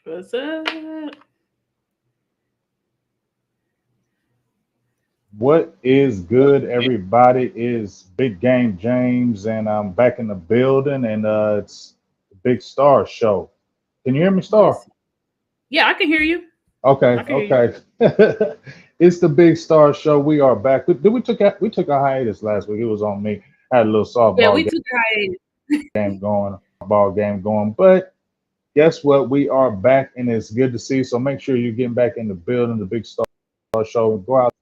What's up? What is good, everybody? Is Big Game James, and I'm back in the building, and it's the Big Star Show. Can you hear me, Star? Yes. Yeah, I can hear you. Okay, I can hear you. okay. It's the Big Star Show. We are back. We took a hiatus last week. It was on me. Had a little Yeah, softball we took a game going, softball game going, but guess what? We are back, and it's good to see. So make sure you're getting back in the building, the Big Star Show. Go out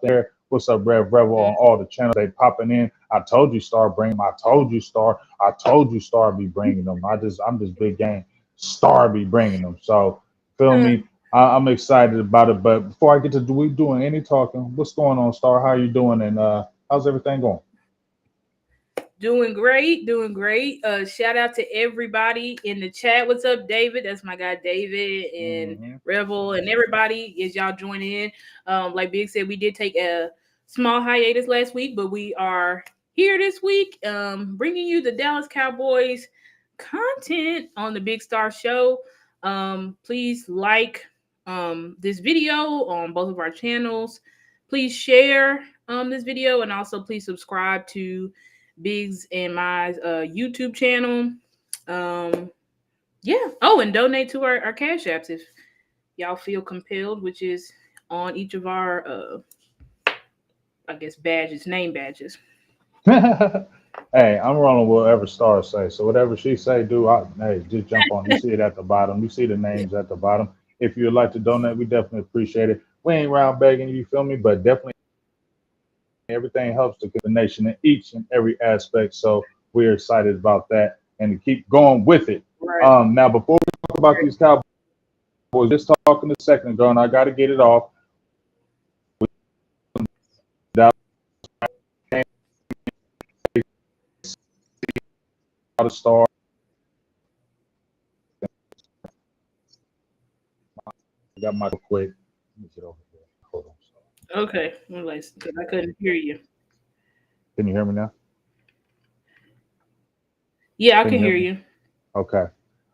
there. What's up, Rev Rebel on all the channels they popping in. I told you, Star, bring them. I told you, Star. I told you, Star be bringing them. I'm just big game. Star be bringing them. So feel me. I'm excited about it. But before I get to we doing any talking, what's going on, Star? How you doing? And how's everything going? doing great, doing great. Shout out to everybody in the chat. What's up, David? That's my guy, David and Hmm. Rebel, and everybody as y'all join in. Like Big said, we did take a small hiatus last week, but we are here this week, bringing you the Dallas Cowboys content on the Big Star Show. Please like this video on both of our channels. Please share this video, and also please subscribe to Biggs and my YouTube channel. Um, yeah. Oh, and donate to our cash apps if y'all feel compelled, which is on each of our I guess badges, name badges. Hey, I'm rolling with whatever Star say. So whatever she say, do I hey, just jump on. You see it at the bottom. You see the names at the bottom. If you'd like to donate, we definitely appreciate it. We ain't round begging, you feel me? But definitely everything helps the nation in each and every aspect. So we're excited about that and to keep going with it. Right. Now before we talk about these Cowboys, just talking a second ago, and I got to get it off. Dallas Star. I got my quick. Let me get over here. Hold on. Okay. Well, like, 'cause I couldn't hear you. Can you hear me now? Yeah, I Can can you hear hear me? you. Okay.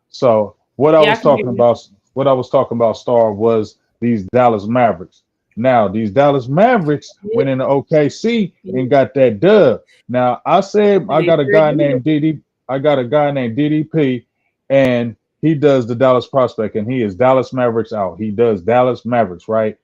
So what I Yeah, I was can hear talking you. about, Star, was these Dallas Mavericks. Now these Dallas Mavericks Yeah, went into OKC yeah. and got that dub. Now I said And I they got a sure guy did. named DD. I got a guy named DDP, and he does the Dallas Prospect, and he is Dallas Mavericks out. He does Dallas Mavericks, right?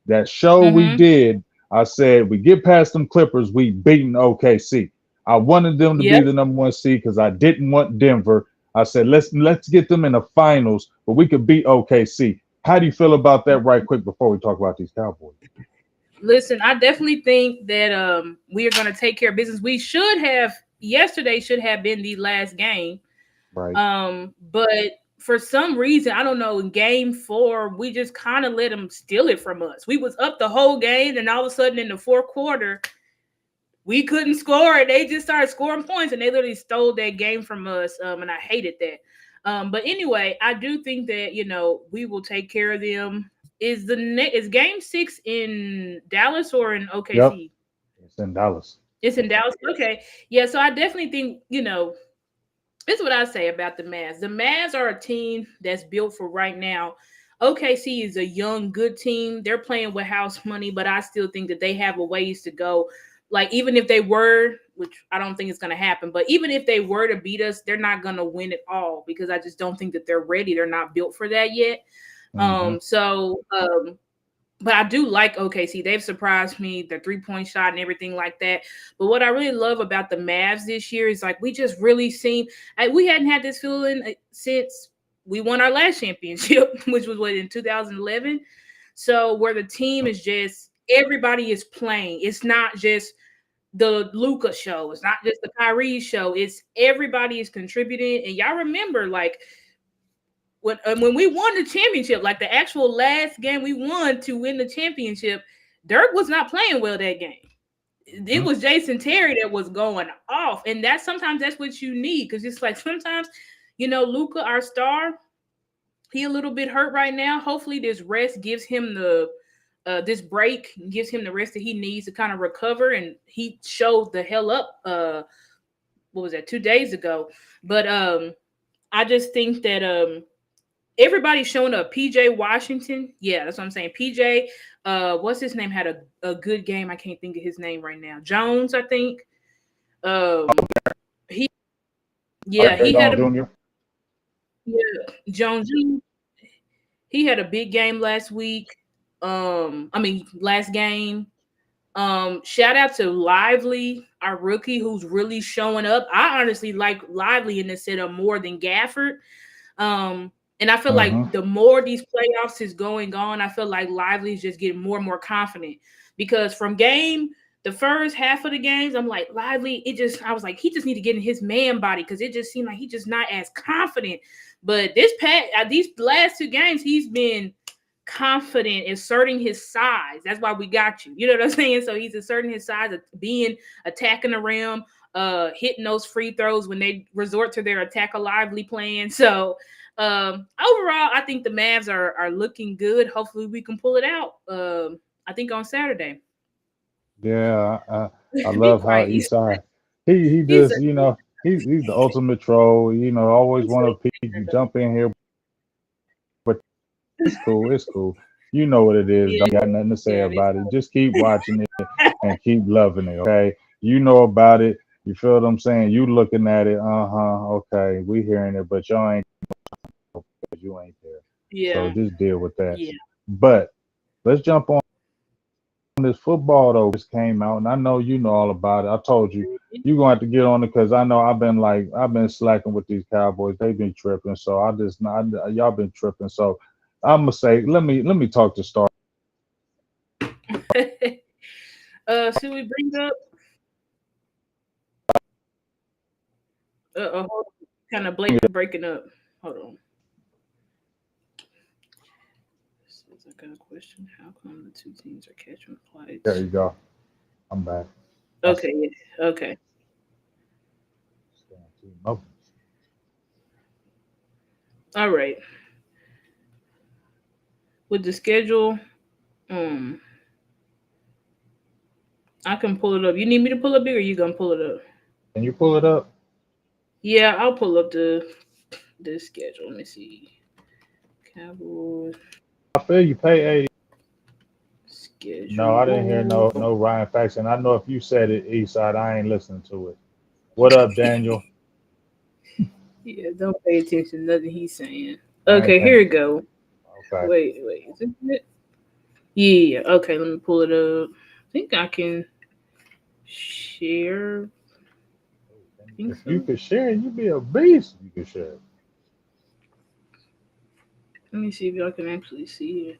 That show we Mm-hmm. did, I said we get past them Clippers, we beaten OKC. I wanted them to be Yep. the number one seed because I didn't want Denver. I said let's get them in the finals, but we could beat OKC. How do you feel about that right quick before we talk about these Cowboys? Listen, I definitely think that we are gonna take care of business. We should have yesterday should have been the last game. Right. But for some reason, I don't know, in game four, we just kind of let them steal it from us. We was up the whole game, and all of a sudden in the fourth quarter, we couldn't score, and they just started scoring points, and they literally stole that game from us. And I hated that. But anyway, I do think that we will take care of them. Is game six in Dallas or in Yep. OKC? It's in Dallas. It's in Dallas. Okay, yeah. So I definitely think this is what I say about the Mavs. The Mavs are a team that's built for right now. OKC is a young, good team. They're playing with house money, but I still think that they have a ways to go. Like, even if they were, which I don't think is going to happen, but even if they were to beat us, they're not going to win it all because I just don't think that they're ready. They're not built for that yet. Hmm. But I do like OKC. They've surprised me, their 3-point shot and everything like that. But what I really love about the Mavs this year is like we just really seem we hadn't had this feeling since we won our last championship, which was what in 2011. So where the team is just everybody is playing. It's not just the Luca show. It's not just the Kyrie show. It's everybody is contributing. And y'all remember like when we won the championship, like the actual last game we won to win the championship, Dirk was not playing well that game. It Hmm. was Jason Terry that was going off, and that's what you need because it's like sometimes, Luca, our star, he a little bit hurt right now. Hopefully, this rest gives him this break gives him the rest that he needs to kind of recover, and he showed the hell up. What was that 2 days ago? But I just think that everybody's showing up. PJ Washington, yeah, that's what I'm saying. PJ, what's his name? Had a good game. I can't think of his name right now. Jones, I think. Um, he yeah, Derek he had Jones a Jr. yeah, Jones. He had a big game last week. I mean last game. Shout out to Lively, our rookie, who's really showing up. I honestly like Lively in this setup more than Gafford. Um, and I feel like Mm-hmm. the more these playoffs is going on, I feel like Lively is just getting more and more confident because from the first half of the games, I'm like Lively. I was like, he just need to get in his man body because it just seemed like he just not as confident. But these last two games, he's been confident, asserting his size. That's why we got you. You know what I'm saying? So he's asserting his size, of being attacking the rim, hitting those free throws when they resort to their attack a lively plan. So overall, I think the Mavs are looking good. Hopefully, we can pull it out. I think on Saturday. Yeah, I Be love how quiet. He's Esai he he's just he's the ultimate troll. Always he's want to peek, jump in here, but it's cool. It's cool. You know what it is. Don't got yeah, nothing to say yeah. about it. Just keep watching it and keep loving it. Okay, you know about it. You feel what I'm saying? You looking at it. Okay, we hearing it, but y'all ain't because you ain't there. So Yeah, just deal with that. yeah. But let's jump on this football though. Just came out, and I know you know all about it. I told you you're gonna have to get on it because I know I've been slacking with these Cowboys. They've been tripping, so y'all been tripping. So I'm gonna say let me talk to Star. Should we bring up? Kind of breaking up. Hold on. Says I got a question. How come the two teams are catching There flights? you go. I'm back. I Okay, yeah, okay. okay. All right. With the schedule, um, I can pull it up. You need me to pull it big, or you gonna pull it up? Can you pull it up? Yeah, I'll pull up the schedule. Let me see. Cowboys I feel you pay 80. No, I didn't hear schedule. no Ryan Faxon. I know if you said it, Eastside, I ain't listening to it. What up, Daniel? Yeah, don't pay attention to nothing he's saying. I ain't Okay, paying here we attention. go. Okay. Wait. Is this it? Yeah. Okay, let me pull it up. I think I can share. I think If you so. could share, you'd be a beast. You could share. Let me see if y'all can actually see it.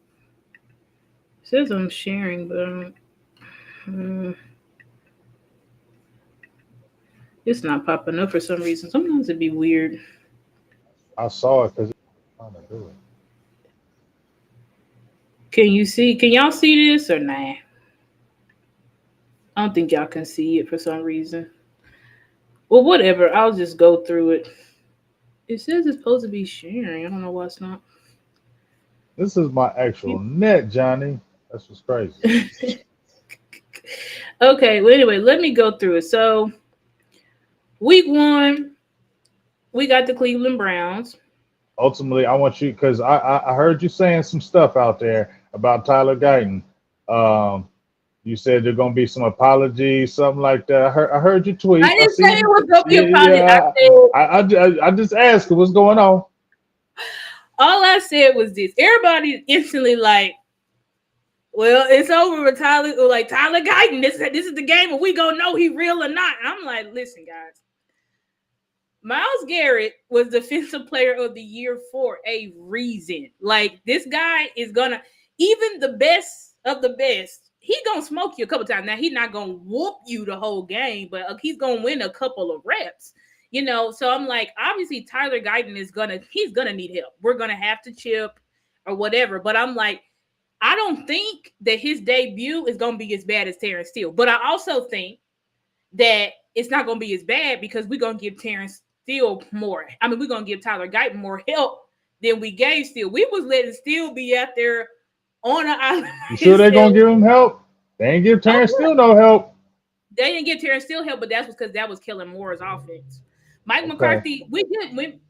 It says I'm sharing, but it's not popping up for some reason. Sometimes it'd be weird. I saw it because trying to do it. Can you see? Can y'all see this or nah? I don't think y'all can see it for some reason. Well, whatever. I'll just go through it. It says it's supposed to be sharing. I don't know why it's not. This is my actual net, Johnny. That's what's crazy. Okay. Well, anyway, let me go through it. So, week one, we got the Cleveland Browns. Ultimately, I want you because I heard you saying some stuff out there about Tyler Guyton. Um, you said there's gonna be some apologies, something like that. I heard your I tweet. I didn't say it seen. was gonna be Yeah, a project. yeah. I just asked what's going on. All I said was this. Everybody instantly like, well, it's over with Tyler. Or like Tyler Guyton. This is the game, and we gonna know he real or not. I'm like, listen, guys. Miles Garrett was Defensive Player of the Year for a reason. Like this guy is gonna, even the best of the best, he gonna smoke you a couple times. Now he's not gonna whoop you the whole game, but he's gonna win a couple of reps. You know, so I'm like, obviously Tyler Guyton he's gonna need help. We're gonna have to chip or whatever. But I'm like, I don't think that his debut is gonna be as bad as Terrence Steele. But I also think that it's not going to be as bad because we're going to give Terrence Steele more. I mean, we're going to give Tyler Guyton more help than we gave Steele. We was letting Steele be out there on the island You sure they gonna himself. give him help? They ain't give Oh, Terrence still no help. they didn't give Terrence Steele help, but that's because that was killing Moore's offense. Mike Okay. McCarthy,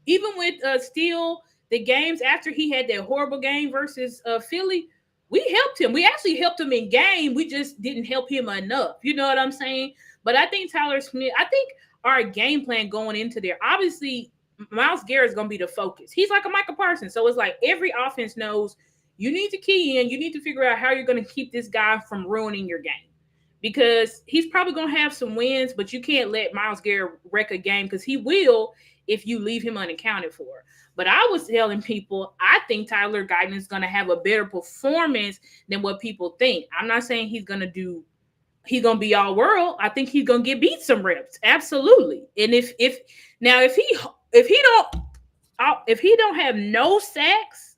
even with Steele, the games after he had that horrible game versus Philly, we helped him. We actually helped him in game. We just didn't help him enough. You know what I'm saying? But I think Tyler Smith, I think our game plan going into there, obviously Miles Garrett is going to be the focus. He's like a Michael Parsons. So it's like every offense knows you need to key in. You need to figure out how you're going to keep this guy from ruining your game because he's probably going to have some wins, but you can't let Miles Garrett wreck a game because he will if you leave him unaccounted for. But I was telling people, I think Tyler Guyton is going to have a better performance than what people think. I'm not saying he's gonna be all world. I think he's gonna get beat some reps, absolutely. And if he don't have no sacks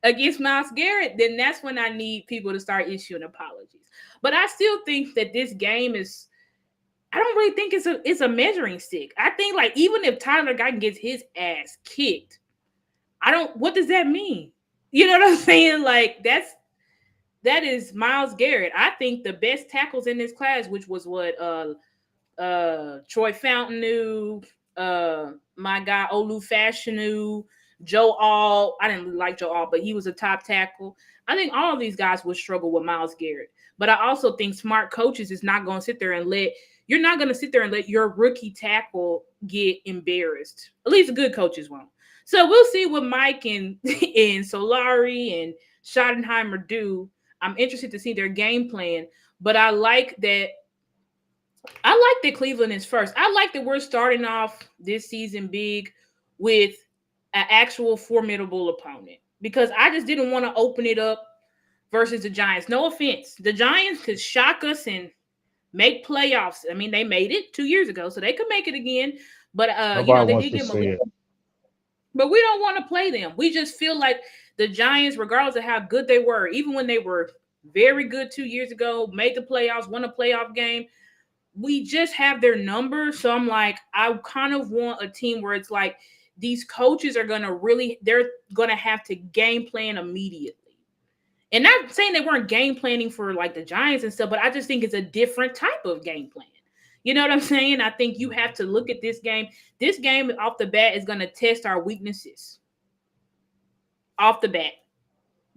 against Miles Garrett, then that's when I need people to start issuing apologies. But I still think that this game is. I don't really think it's a measuring stick. I think like even if Tyler Guyton gets his ass kicked, I don't. What does that mean? You know what I'm saying? Like that is Miles Garrett. I think the best tackles in this class, which was what Troy Fountain, my guy Olu Fashanu, Joe All. I didn't really like Joe All, but he was a top tackle. I think all of these guys would struggle with Miles Garrett. But I also think smart coaches is not going to sit there and you're not going to sit there and let your rookie tackle get embarrassed. At least the good coaches won't. So we'll see what Mike and and Solari and Schottenheimer do. I'm interested to see their game plan, but I like that Cleveland is first. I like that we're starting off this season big with an actual formidable opponent because I just didn't want to open it up versus the Giants. No offense. The Giants could shock us and make playoffs. I mean, they made it 2 years ago, so they could make it again. But Nobody they wants did to give them a see little. it. But we don't want to play them. We just feel like the Giants, regardless of how good they were, even when they were very good 2 years ago, made the playoffs, won a playoff game, we just have their number. So I'm like, I kind of want a team where it's like these coaches are they're gonna have to game plan immediately. And not saying they weren't game planning for like the Giants and stuff, but I just think it's a different type of game plan. You know what I'm saying? I think you have to look at this game. This game off the bat is going to test our weaknesses. Off the bat.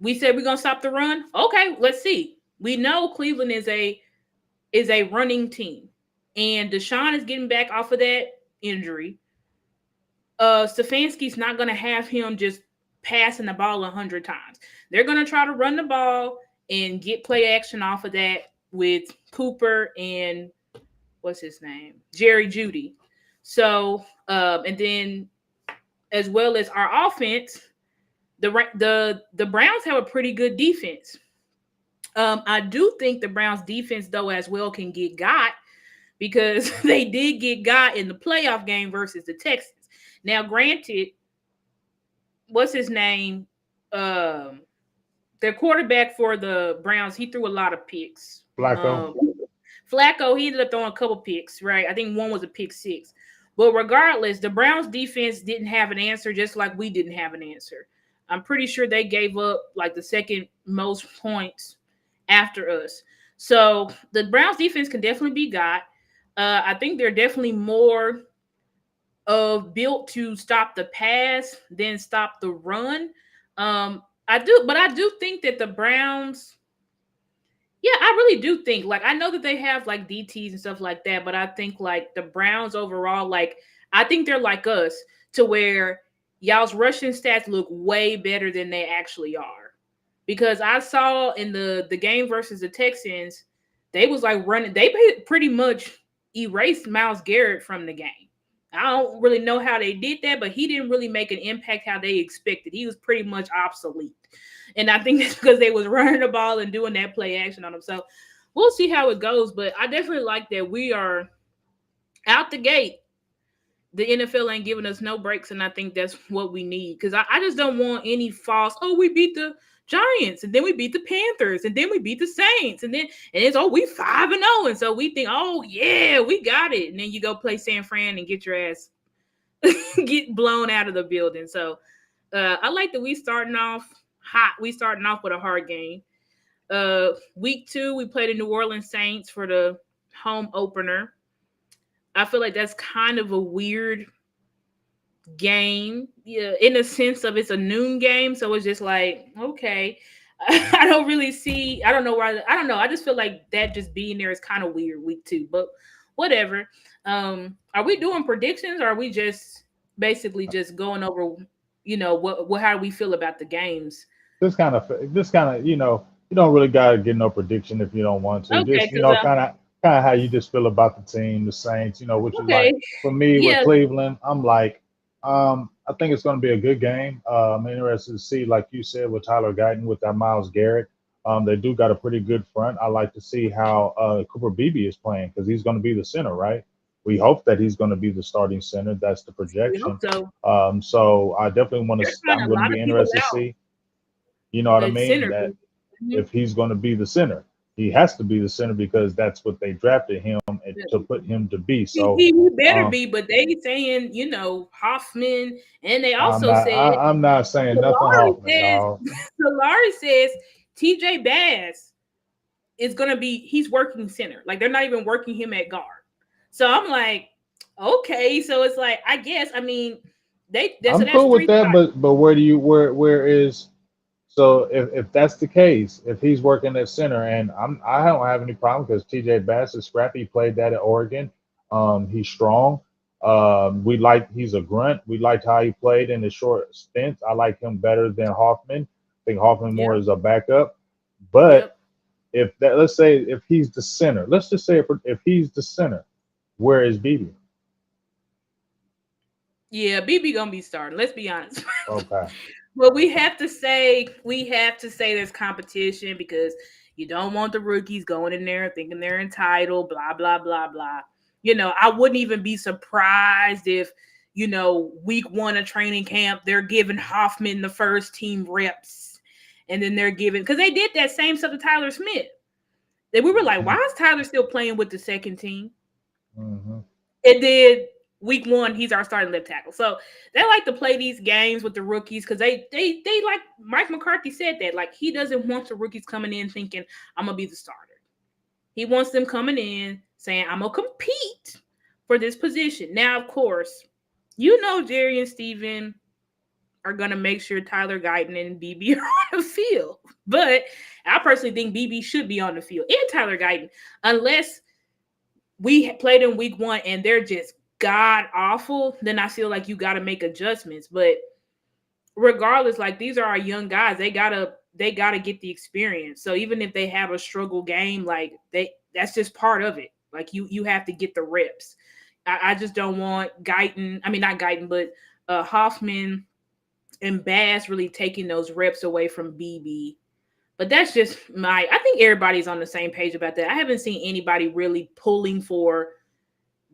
We said we're going to stop the run. Okay, let's see. We know Cleveland is a running team. And Deshaun is getting back off of that injury. Stefanski's not going to have him just passing the ball 100 times. They're going to try to run the ball and get play action off of that with Cooper and what's his name? Jerry Jeudy. So, and then as well as our offense, the Browns have a pretty good defense. I do think the Browns defense though as well can get got because they did get got in the playoff game versus the Texans. Now, granted, what's his name? Their quarterback for the Browns, he threw a lot of picks. Flacco. Flacco, he ended up throwing a couple picks, right? I think one was a pick six. But regardless, the Browns defense didn't have an answer, just like we didn't have an answer. I'm pretty sure they gave up like the second most points after us. So the Browns defense can definitely be got. I think they're definitely more of built to stop the pass than stop the run. I do think that the Browns, yeah, I really do think like I know that they have like DTs and stuff like that, but I think like the Browns overall, like I think they're like us to where y'all's rushing stats look way better than they actually are. Because I saw in the game versus the Texans, they was like running, they pretty much erased Myles Garrett from the game. I don't really know how they did that, but he didn't really make an impact how they expected. He was pretty much obsolete. And I think that's because they was running the ball and doing that play action on him. So we'll see how it goes. But I definitely like that we are out the gate. The NFL ain't giving us no breaks, and I think that's what we need. Because I just don't want any false, oh, we beat the Giants, and then we beat the Panthers, and then we beat the Saints, and it's we 5-0. And so we think, oh yeah, we got it. And then you go play San Fran and get your ass get blown out of the building. So I like that we starting off hot. We starting off with a hard game. Week 2, we played the New Orleans Saints for the home opener. I feel like that's kind of a weird game, yeah, in a sense of it's a noon game, so it's just like okay. I don't really see. I don't know why. I don't know. I just feel like that just being there is kind of weird week 2, but whatever. Are we doing predictions, or are we just basically just going over? What how do we feel about the games? This kind of you don't really gotta get no prediction if you don't want to. Okay, Just because kind of how you just feel about the team, the Saints. What you like. okay, For me with yeah, Cleveland, I'm like, I think it's going to be a good game. I'm interested to see, like you said, with Tyler Guyton with that Miles Garrett. They do got a pretty good front. I like to see how Cooper Beebe is playing because he's going to be the center, right? We hope that he's going to be the starting center. That's the we hope projection. so. So I definitely want to. They're trying I'm a going to lot be of people interested to out see. You know what I at mean? center. That Mhm. if he's going to be the center, he has to be the center because that's what they drafted him to put him to be. So He better um, be, but they saying, Hoffman, and they also said I'm not saying nothing Solari Hoffman, says dog. Solari says TJ Bass is gonna be he's working center. Like they're not even working him at guard. So I'm like, okay, so it's like I guess I mean so I'm that's cool with three that, spots. but where is so if that's the case, if he's working at center, and I don't have any problem because T.J. Bass is scrappy. He played that at Oregon. He's strong. He's a grunt. We liked how he played in the short stints. I like him better than Hoffman. I think Hoffman more Yep, is a backup. But yep. if that, let's say if he's the center, let's just say if he's the center, where is BB? Yeah, BB gonna be starting. Let's be honest. Okay. But we have to say there's competition because you don't want the rookies going in there thinking they're entitled, blah blah blah blah. I wouldn't even be surprised if week 1 of training camp they're giving Hoffman the first team reps, and then they're giving because they did that same stuff to Tyler Smith. That we were like, why Hmm. is Tyler still playing with the second team? Hmm. It did week 1, he's our starting left tackle. So they like to play these games with the rookies because they like Mike McCarthy said that. Like he doesn't want the rookies coming in thinking I'm gonna be the starter. He wants them coming in saying I'm gonna compete for this position. Now, of course, Jerry and Steven are gonna make sure Tyler Guyton and BB are on the field. But I personally think BB should be on the field and Tyler Guyton, unless we played in week 1 and they're just god awful, then I feel like you got to make adjustments. But regardless, like these are our young guys. They gotta get the experience. So even if they have a struggle game, like that's just part of it. Like you have to get the reps. I just don't want Guyton. I mean not Guyton, but Hoffman and Bass really taking those reps away from BB. But that's just I think everybody's on the same page about that. I haven't seen anybody really pulling for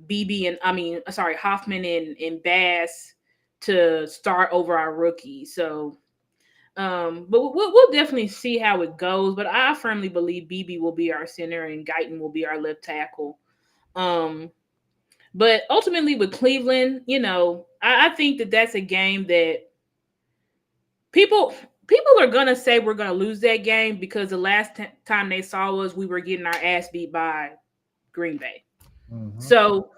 BB and sorry, Hoffman and Bass to start over our rookies. So, but we'll definitely see how it goes. But I firmly believe BB will be our center and Guyton will be our left tackle. Um, but ultimately with Cleveland, I think that that's a game that people people are gonna say we're gonna lose that game because the last time they saw us, we were getting our ass beat by Green Bay. Hmm. So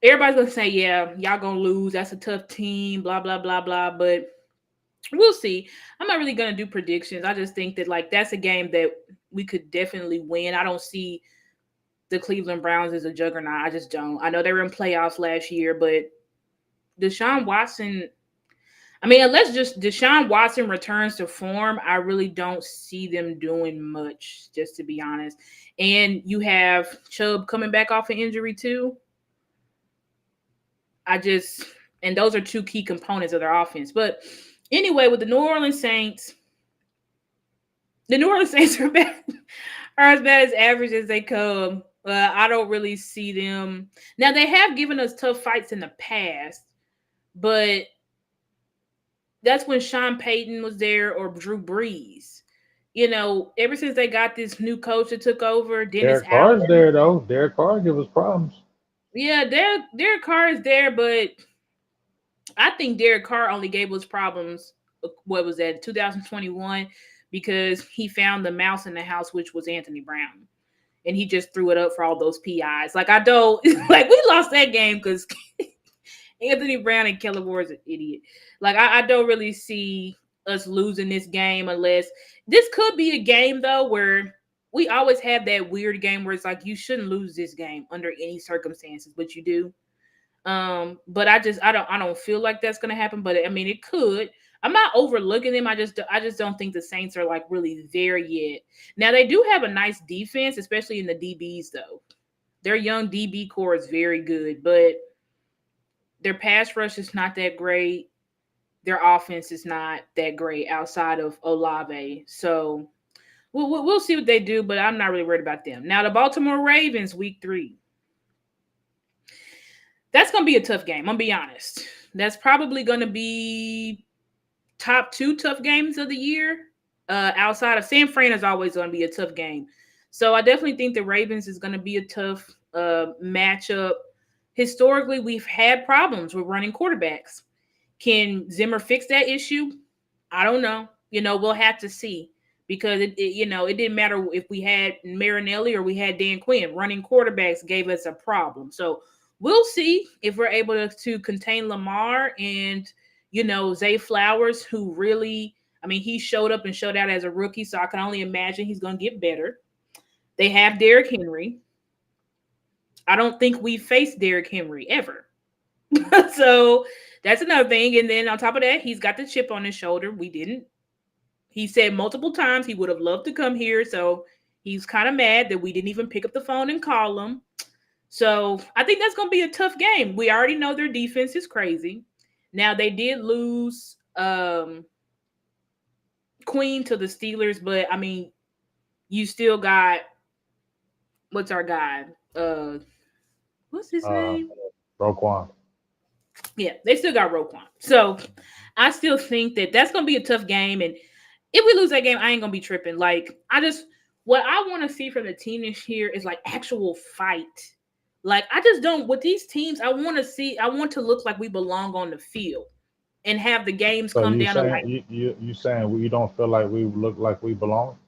everybody's gonna say, yeah, y'all gonna lose. That's a tough team, blah, blah, blah, blah. But we'll see. I'm not really gonna do predictions. I just think that like that's a game that we could definitely win. I don't see the Cleveland Browns as a juggernaut. I just don't. I know they were in playoffs last year, but Deshaun Watson, I mean, unless just Deshaun Watson returns to form, I really don't see them doing much, just to be honest. And you have Chubb coming back off an injury too. I just and those are two key components of their offense. But anyway, with the New Orleans Saints are as bad as average as they come. I don't really see them. Now they have given us tough fights in the past, but that's when Sean Payton was there or Drew Brees. Ever since they got this new coach that took over, Dennis Derek Carr's Allen. there though. Derek Carr give us problems. Yeah, their car is there, but I think Derek Carr only gave us problems. What was that, 2021? Because he found the mouse in the house, which was Anthony Brown, and he just threw it up for all those PIs. Like I don't like we lost that game because Anthony Brown and Kellen Moore's an idiot. Like I don't really see us losing this game unless this could be a game though where we always have that weird game where it's like you shouldn't lose this game under any circumstances, but you do. But I don't feel like that's gonna happen. But I mean, it could. I'm not overlooking them. I just don't think the Saints are like really there yet. Now they do have a nice defense, especially in the DBs though. Their young DB core is very good, but their pass rush is not that great. Their offense is not that great outside of Olave. So we'll see what they do, but I'm not really worried about them. Now the Baltimore Ravens, week 3. That's gonna be a tough game. I'm gonna be honest. That's probably gonna be top 2 tough games of the year. Outside of San Fran is always gonna be a tough game. So I definitely think the Ravens is gonna be a tough matchup. Historically, we've had problems with running quarterbacks. Can Zimmer fix that issue? I don't know. We'll have to see because it didn't matter if we had Marinelli or we had Dan Quinn. Running quarterbacks gave us a problem. So we'll see if we're able to contain Lamar and Zay Flowers, who really, I mean, he showed up and showed out as a rookie. So I can only imagine he's going to get better. They have Derrick Henry. I don't think we faced Derrick Henry ever. So that's another thing. And then on top of that, he's got the chip on his shoulder. We didn't. He said multiple times he would have loved to come here. So he's kind of mad that we didn't even pick up the phone and call him. So I think that's going to be a tough game. We already know their defense is crazy. Now they did lose Queen to the Steelers, but I mean, you still got what's our guy? What's his Uh, name? Roquan. Yeah, they still got Roquan. So I still think that that's gonna be a tough game. And if we lose that game, I ain't gonna be tripping. Like what I want to see from the team this year is like actual fight. Like I just don't with these teams. I want to look like we belong on the field and have the games So come you down to saying like you saying you don't feel like we look like we belong?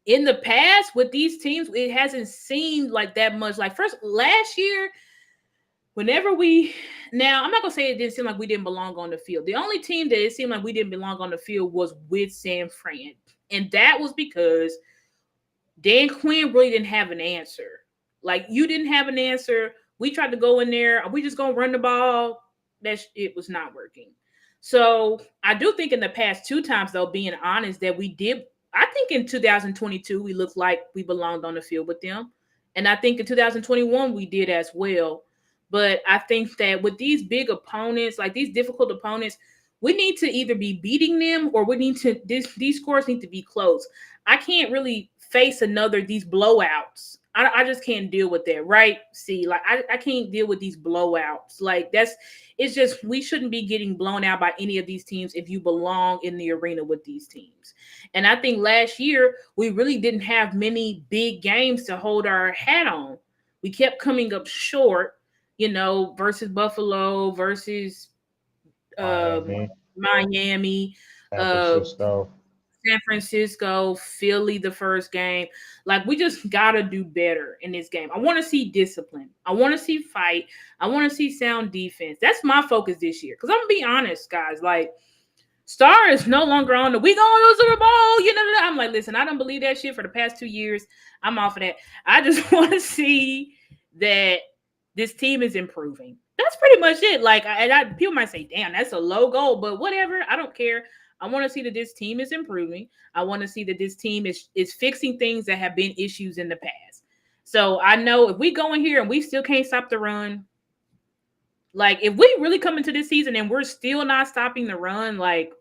in the past with these teams. It hasn't seemed like that much. Like first last year, whenever we now I'm not gonna say it didn't seem like we didn't belong on the field. The only team that it seemed like we didn't belong on the field was with San Fran, and that was because Dan Quinn really didn't have an answer. Like you didn't have an answer. We tried to go in there. Are we just gonna run the ball? It was not working. So I do think in the past 2 times, though, being honest, that we did. I think in 2022 we looked like we belonged on the field with them, and I think in 2021 we did as well. But I think that with these big opponents, like these difficult opponents, we need to either be beating them or we need to these scores need to be close. I can't really face another these blowouts. I just can't deal with that, right? See, like I can't deal with these blowouts. Like it's just we shouldn't be getting blown out by any of these teams if you belong in the arena with these teams. And I think last year we really didn't have many big games to hold our hat on. We kept coming up short, versus Buffalo, versus um, Miami, Miami, San uh, Francisco. San Francisco, Philly, the first game. Like, we just got to do better in this game. I want to see discipline. I want to see fight. I want to see sound defense. That's my focus this year. Because I'm going to be honest, guys. Like, Star is no longer on the we going to the Super Bowl. I'm like, listen, I don't believe that shit for the past 2 years. I'm off of that. I just want to see that this team is improving. That's pretty much it. Like, people might say, damn, that's a low goal, but whatever. I don't care. I want to see that this team is improving. I want to see that this team is fixing things that have been issues in the past. So I know if we go in here and we still can't stop the run, like if we really come into this season and we're still not stopping the run, like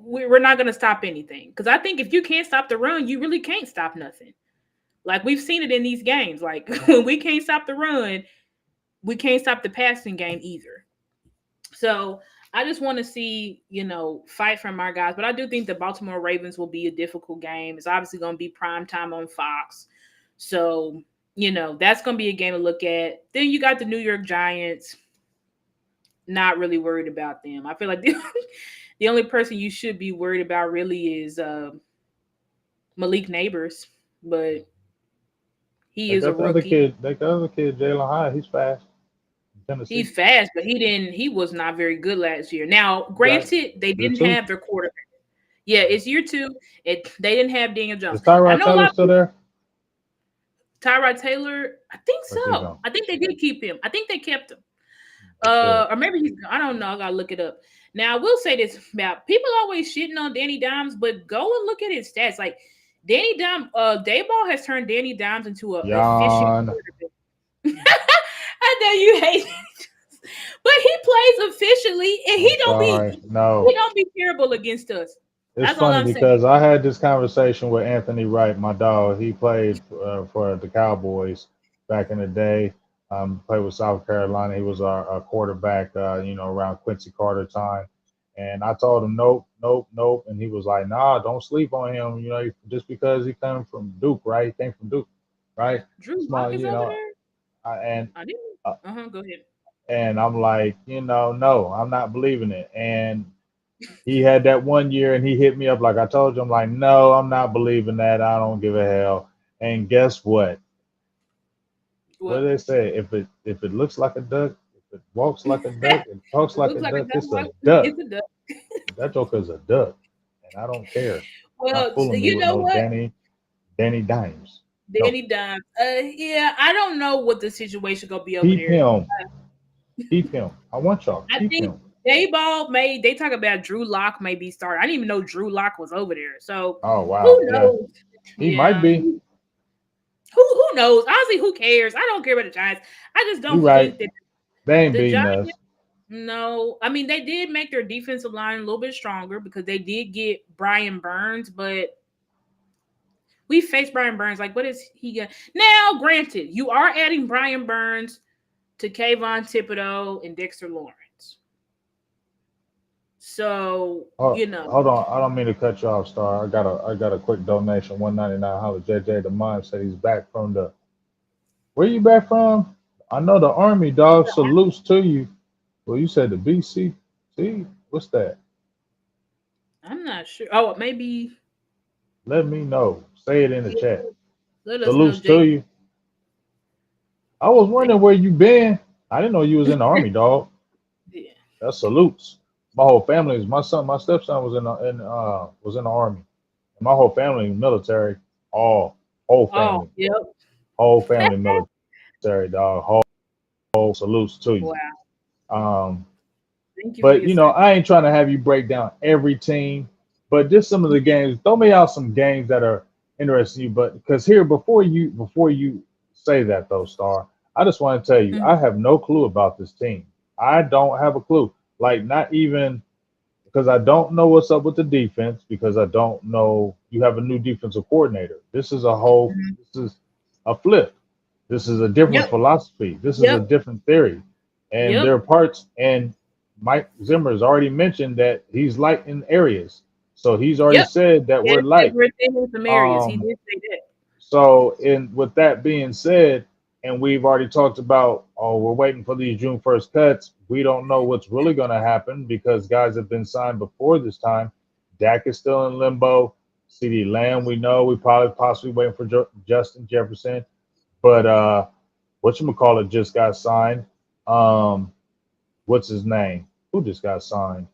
we're not going to stop anything. Because I think if you can't stop the run, you really can't stop nothing. Like we've seen it in these games. Like when we can't stop the run, we can't stop the passing game either. So I just want to see, fight from our guys. But I do think the Baltimore Ravens will be a difficult game. It's obviously going to be prime time on Fox. So, that's going to be a game to look at. Then you got the New York Giants. Not really worried about them. I feel like the only person you should be worried about really is Malik Neighbors. But he They is a got the other rookie. kid. They got the other kid, Jalen Hyatt. He's fast. He's Tennessee. fast, but he was not very good last year. Now, You got granted, they year didn't two. have their quarterback. Yeah, it's year two. They didn't have Daniel Jones. Is I Tyrod know a Taylor lot of still there? Tyrod Taylor. I think Where's he so. going? I think they did keep him. I think they kept him. They should. Or maybe he's. I don't know. I gotta look it up. Now, I will say this about people always shitting on Danny Dimes, but go and look at his stats. Like Danny Dimes, Dayball has turned Danny Dimes into a efficient Jan. quarterback. I know you hate it, but he plays efficiently, and I'm sorry. he No. don't be terrible against us. It's That's all funny I'm saying. because I had this conversation with Anthony Wright, my dog. He played for the Cowboys back in the day. Played with South Carolina. He was our quarterback, around Quincy Carter time. And I told him, nope, nope, nope. And he was like, nah, don't sleep on him. Just because he came from Duke, right? He came from Duke, right? Drew Lock Small, is over there. I, and I didn't. uh, Go ahead. and I'm like, no, I'm not believing it. And he had that one year and he hit me up like I told you. I'm like, no, I'm not believing that. I don't give a hell. And guess what? What do What? they say? If it looks like a duck, if it walks like a duck, it talks It like looks a like a duck, duck. it's a duck. It's a duck. That joker's a duck. And I don't care. Not Well, fooling me you with know no what? Danny Dimes. No. Danny Dimes. Yeah, I don't know what the situation gonna be over Keep there. him. Keep him. I want y'all. I Keep think him. Dayball may they talk about Drew Lock may be starting. I didn't even know Drew Lock was over there. So Oh wow. who Yeah. knows? He might Yeah. be. Who knows? Honestly, who cares? I don't care about the Giants. I just You don't right. think that They ain't the beating Giants. us. No, I mean they did make their defensive line a little bit stronger because they did get Brian Burns, but we faced Brian Burns. Like, what is he got? Now, granted, you are adding Brian Burns to Kayvon Thibodeau and Dexter Lawrence. So, Oh, hold on. I don't mean to cut you off, Star. I got a quick donation, 199. Holla, JJ the Mime said he's back from the. Where you back from? I know the Army dog salutes to you. Well, you said the BC. See, what's that? I'm not sure. Oh, maybe Let me know. Say it in the yeah, chat. let us know, Salutes Jay. to you. I was wondering where you been. I didn't know you was in the Army, dog. Yeah. That salutes. My whole family is my stepson was in the Army. My whole family military. All whole Oh, family. yep. Whole family military, dog. Whole salutes to you. Wow. Um, Thank you for but your service. I ain't trying to have you break down every team, but just some of the games. Throw me out some games that are interesting you. But because here, before you say that though, Star, I just want to tell you, Mhm. I have no clue about this team. I don't have a clue. Like not even because I don't know what's up with the defense because I don't know you have a new defensive coordinator. Mhm. This is a flip. This is a different Yep. philosophy. This is a Yep. different theory. And there Yep. are parts and Mike Zimmer has already mentioned that he's light in areas. So he's already Yep. said that Yeah, we're light. we're in some areas. He Um, did say that. so, in with that being said, and we've already talked about, oh, we're waiting for these June 1st cuts. We don't know what's really going to happen because guys have been signed before this time. Dak is still in limbo. CD Lamb, we know we probably possibly waiting for Justin Jefferson, but whatchamacallit just got signed. Um, what's his name? Who just got signed?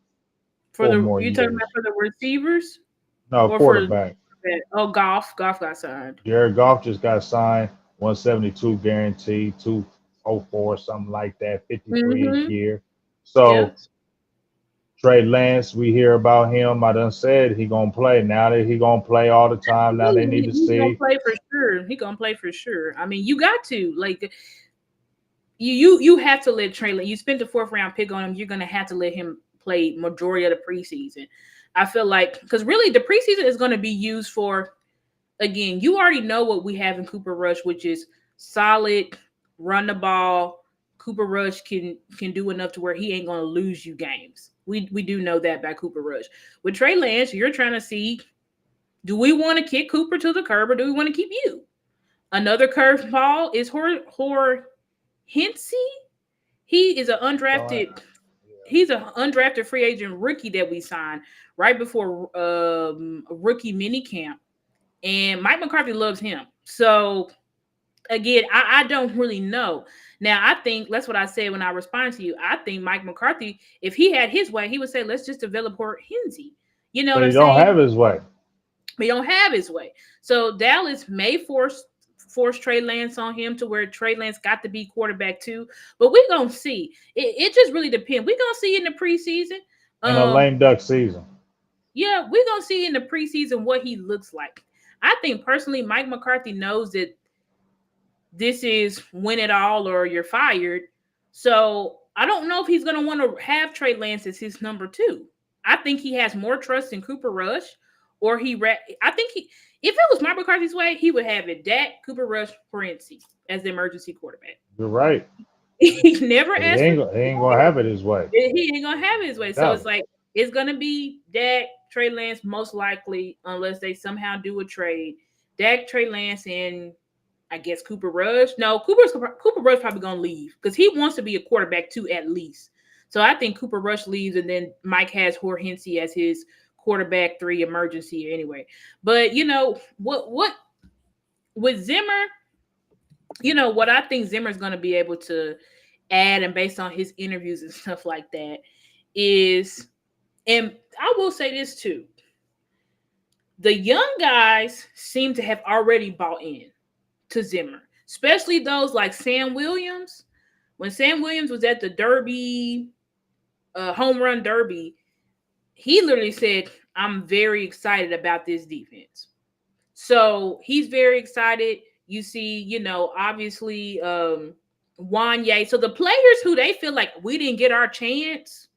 For 4 more you talking about years. for the receivers No, or for quarterback. oh golf? Golf got signed. Jared Goff just got signed, 172 guaranteed, 204, something like that, 53 a Mm-hmm. year. Yep. So Trey Lance, we hear about him. I done said he gonna play. Now that he gonna play all the time. Now they need to He's gonna see. play for sure. He gonna play for sure. I mean, you got to like you have to let Trey. You spent the fourth round pick on him. You're gonna have to let him play majority of the preseason. I feel like because really the preseason is gonna be used for again. You already know what we have in Cooper Rush, which is solid, run the ball. Cooper Rush can do enough to where he ain't gonna lose you games. We do know that by Cooper Rush. With Trey Lance, you're trying to see do we want to kick Cooper to the curb or do we want to keep you? Another curveball is Hor Hensey. He is an Don't, undrafted. yeah. He's an undrafted free agent rookie that we signed right before rookie mini camp, and Mike McCarthy loves him. So again, I don't really know. Now, I think that's what I said when I responded to you. I think Mike McCarthy, if he had his way, he would say, let's just develop Hortense. You know But what I'm he don't saying? have his way. He don't have his way. So Dallas may force Trey Lance on him to where Trey Lance got to be quarterback too. But we're gonna see. It just really depends. We're gonna see in the preseason. In a Um, lame duck season. yeah, we're gonna see in the preseason what he looks like. I think personally, Mike McCarthy knows that this is win it all or you're fired. So I don't know if he's going to want to have Trey Lance as his number two. I think he has more trust in Cooper Rush, or I think if it was Mike McCarthy's way, he would have it Dak, Cooper Rush, Prince as the emergency quarterback. You're right. He never But asked for he ain't gonna have it his way. he ain't gonna have his way. So Doubt it's it. like it's gonna be Dak, Trey Lance, most likely, unless they somehow do a trade. Dak, Trey Lance, and I guess Cooper Rush. No, Cooper Rush probably gonna leave because he wants to be a quarterback too, at least. So I think Cooper Rush leaves, and then Mike has Hortense as his quarterback three emergency anyway. But what with Zimmer, what I think Zimmer's gonna be able to add, and based on his interviews and stuff like that, is, and I will say this too: the young guys seem to have already bought in to Zimmer, especially those like Sam Williams. When Sam Williams was at the Derby, home run Derby, he literally said, I'm very excited about this defense. So he's very excited. You see, obviously, Wanye. So the players who they feel like we didn't get our chance,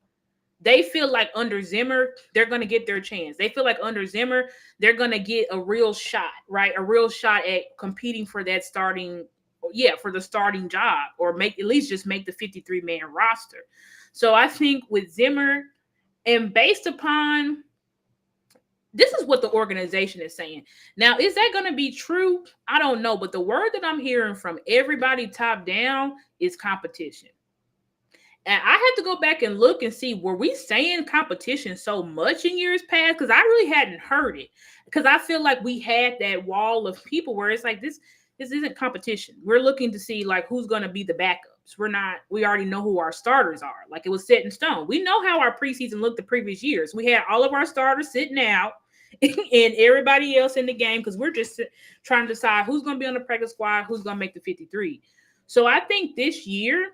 they feel like under Zimmer, they're going to get their chance. They feel like under Zimmer, they're going to get a real shot, right? A real shot at competing for that starting, for the starting job, or make at least just make the 53-man roster. So I think with Zimmer, and based upon this is what the organization is saying. Now, is that going to be true? I don't know. But the word that I'm hearing from everybody top down is competition. And I had to go back and look and see, were we saying competition so much in years past? Because I really hadn't heard it. Because I feel like we had that wall of people where it's like this isn't competition. We're looking to see like who's going to be the backups. We already know who our starters are. Like it was set in stone. We know how our preseason looked the previous years. We had all of our starters sitting out and everybody else in the game because we're just trying to decide who's going to be on the practice squad, who's going to make the 53. So I think this year,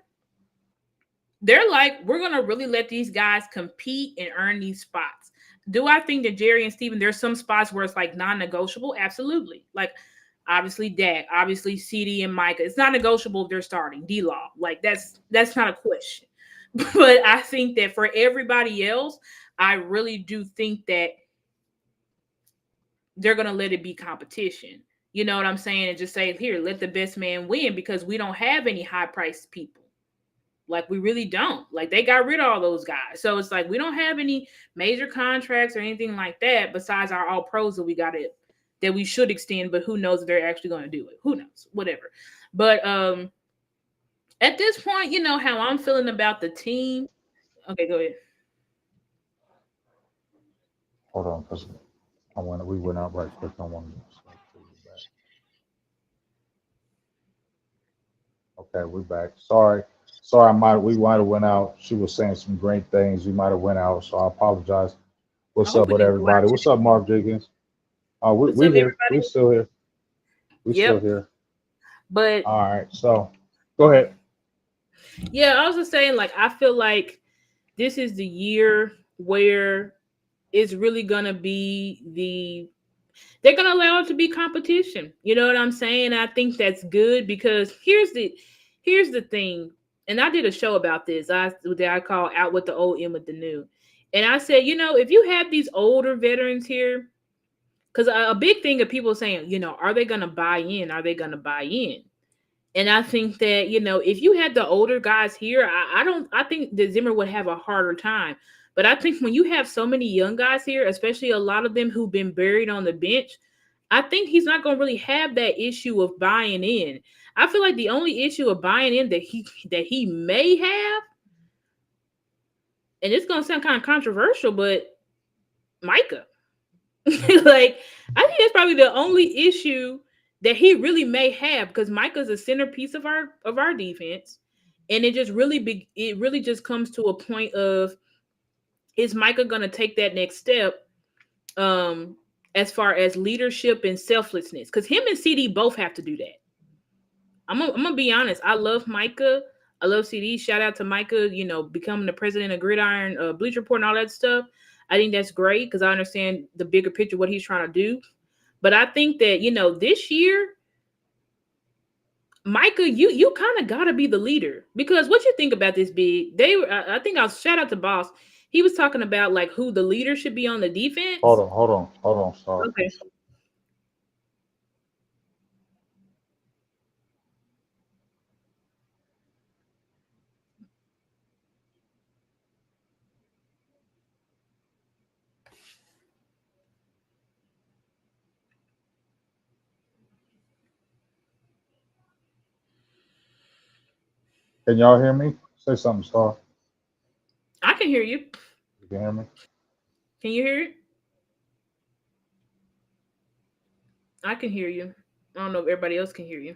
they're like, we're going to really let these guys compete and earn these spots. Do I think that Jerry and Steven, there's some spots where it's like non-negotiable? Absolutely. Like, obviously, Dak, obviously, CD and Micah. It's not negotiable if they're starting. D-Law. Like, that's not a question. But I think that for everybody else, I really do think that they're going to let it be competition. You know what I'm saying? And just say, here, let the best man win because we don't have any high-priced people. Like we really don't. Like they got rid of all those guys. So it's like we don't have any major contracts or anything like that besides our all pros that we got it that we should extend, but who knows if they're actually going to do it. Who knows? Whatever. But at this point, you know how I'm feeling about the team. Okay, go ahead. Hold on, because we went out right quick. I want to Okay, we're back. Sorry. We might have went out. She was saying some great things. We might have went out, so I apologize. I What's hope up we with didn't go out everybody? your What's up, Mark Jenkins? What's We up, here. We everybody? still here. We still Yep. here. But All right. So go ahead. yeah, I was just saying, like, I feel like this is the year where it's really gonna be they're gonna allow it to be competition. You know what I'm saying? I think that's good because here's the thing, and I did a show about this. I call out with the old in with the new, and I said, if you have these older veterans here, because a big thing of people saying, are they gonna buy in? Are they gonna buy in? And I think that, if you had the older guys here, I think that Zimmer would have a harder time. But I think when you have so many young guys here, especially a lot of them who've been buried on the bench, I think he's not going to really have that issue of buying in. I feel like the only issue of buying in that he may have, and it's going to sound kind of controversial, but Micah. Like, I think that's probably the only issue that he really may have because Micah's a centerpiece of our defense. And it really just comes to a point of, is Micah gonna take that next step, um as far as leadership and selflessness? Because him and CD both have to do that. I'm gonna be honest. I love Micah. I love CD. Shout out to Micah. Becoming the president of Gridiron, Bleach Report, and all that stuff. I think that's great because I understand the bigger picture, what he's trying to do. But I think that this year, Micah, you kind of gotta be the leader, because what you think about this big? I think I'll shout out to Boss. He was talking about like who the leader should be on the Hold defense. on, hold on, hold on, Star. Okay, Can y'all hear me? Say something, Star. I can hear you. You can hear me? Can you hear it? I can hear you. I don't know if everybody else can hear you.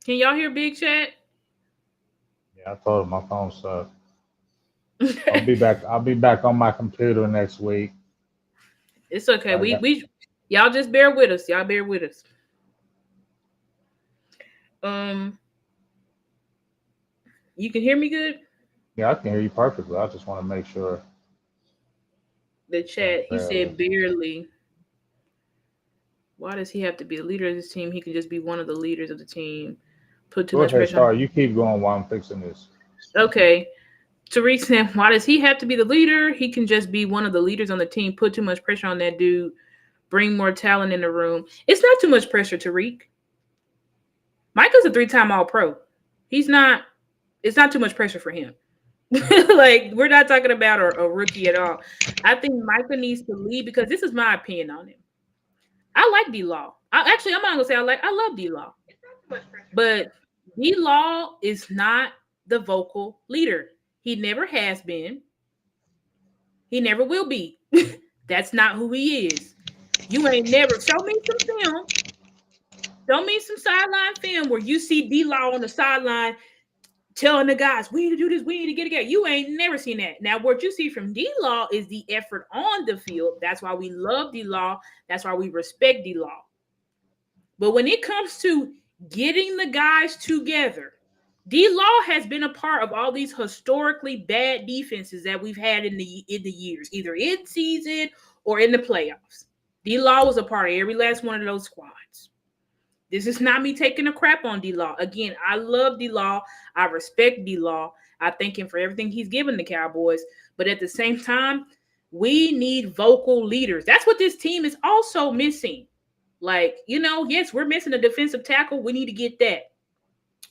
Can y'all hear Big Chat? Yeah, I told him my phone sucked. I'll be back. I'll be back on my computer next week. It's okay. I We got. we y'all just bear with us. Y'all bear with us. Um, you can hear me good? Yeah, I can hear you perfectly. I just want to make sure. The Saying chat, he barely. said barely. Why does he have to be a leader of this team? He can just be one of the leaders of the team. Put too Go much ahead, pressure on. Star. You keep going while I'm fixing this. Okay. Tariq said, why does he have to be the leader? He can just be one of the leaders on the team. Put too much pressure on that dude. Bring more talent in the room. It's not too much pressure, Tariq. Michael's a three-time All-Pro. He's not. It's not too much pressure for him. Like, we're not talking about a rookie at all. I think Micah needs to lead, because this is my opinion on him. I like D Law. Actually, I'm not gonna say I love D Law, but D Law is not the vocal leader. He never has been. He never will be. That's not who he is. You ain't never show me some film. Show me some sideline film where you see D Law on the sideline telling the guys, we need to do this, we need to get together. You ain't never seen that. Now, what you see from D Law is the effort on the field. That's why we love D Law. That's why we respect D Law. But when it comes to getting the guys together, D Law has been a part of all these historically bad defenses that we've had in the years, either in season or in the playoffs. D Law was a part of every last one of those squads. This is not me taking a crap on D Law. Again, I love D Law. I respect D Law. I thank him for everything he's given the Cowboys. But at the same time, we need vocal leaders. That's what this team is also missing. Like, yes, we're missing a defensive tackle. We need to get that.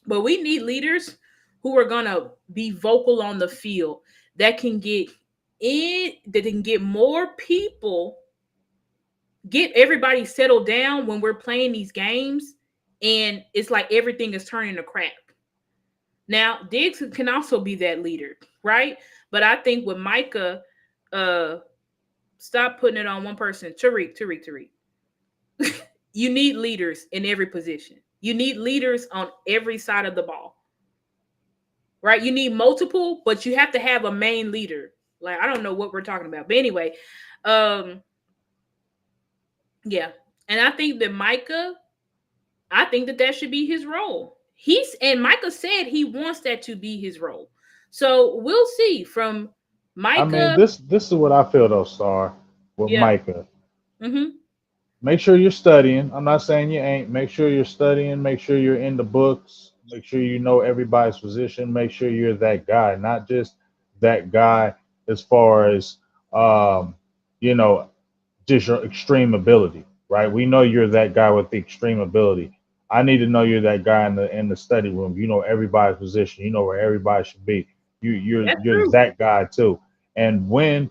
But we need leaders who are going to be vocal on the field, that can get more people, get everybody settled down when we're playing these games, and it's like everything is turning to crap. Now, Diggs can also be that leader, right? But I think with Micah, uh, stop putting it on one person. Tariq. You need leaders in every position. You need leaders on every side of the ball, right? You need multiple, but you have to have a main leader. Like, I don't know what we're talking about, but anyway, um, yeah. And I think that that should be his role. And Micah said he wants that to be his role. So we'll see from I mean, Micah. this is what I feel though, Star, with Yeah. Micah. Mm-hmm. Make sure you're studying. I'm not saying you ain't. Make sure you're studying. Make sure you're in the books. Make sure you know everybody's position. Make sure you're that guy, not just that guy as far as um, you know, just your extreme ability, right? We know you're that guy with the extreme ability. I need to know you're that guy in the study room. You know everybody's position. You know where everybody should be. That's You're true. that guy too. And when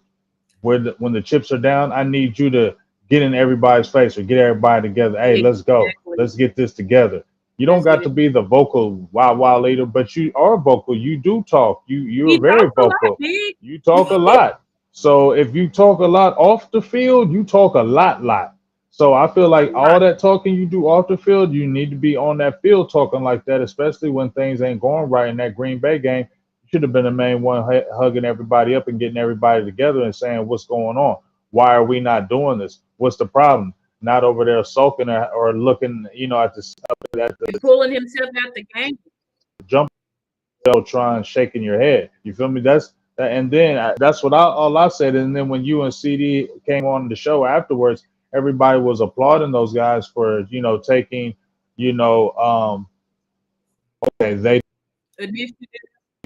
the chips are down, I need you to get in everybody's face or get everybody together. Hey, let's go. Exactly. Let's get this together. You don't Let's get got to it. be the vocal wow leader, but you are vocal. You do talk. You're He very talks a lot, vocal. big. You talk a lot. So if you talk a lot off the field, you talk a lot. So I feel A like all lot. that talking you do off the field, you need to be on that field talking like that, especially when things ain't going right in that Green Bay game. You should have been the main one hugging everybody up and getting everybody together and saying what's going on. Why are we not doing this? What's the problem? Not over there sulking or looking, at the And pulling himself out the game. jump trying shaking your head. You feel me? And then that's what all I said. And then when you and CD came on the show afterwards, everybody was applauding those guys for taking okay they Initiative.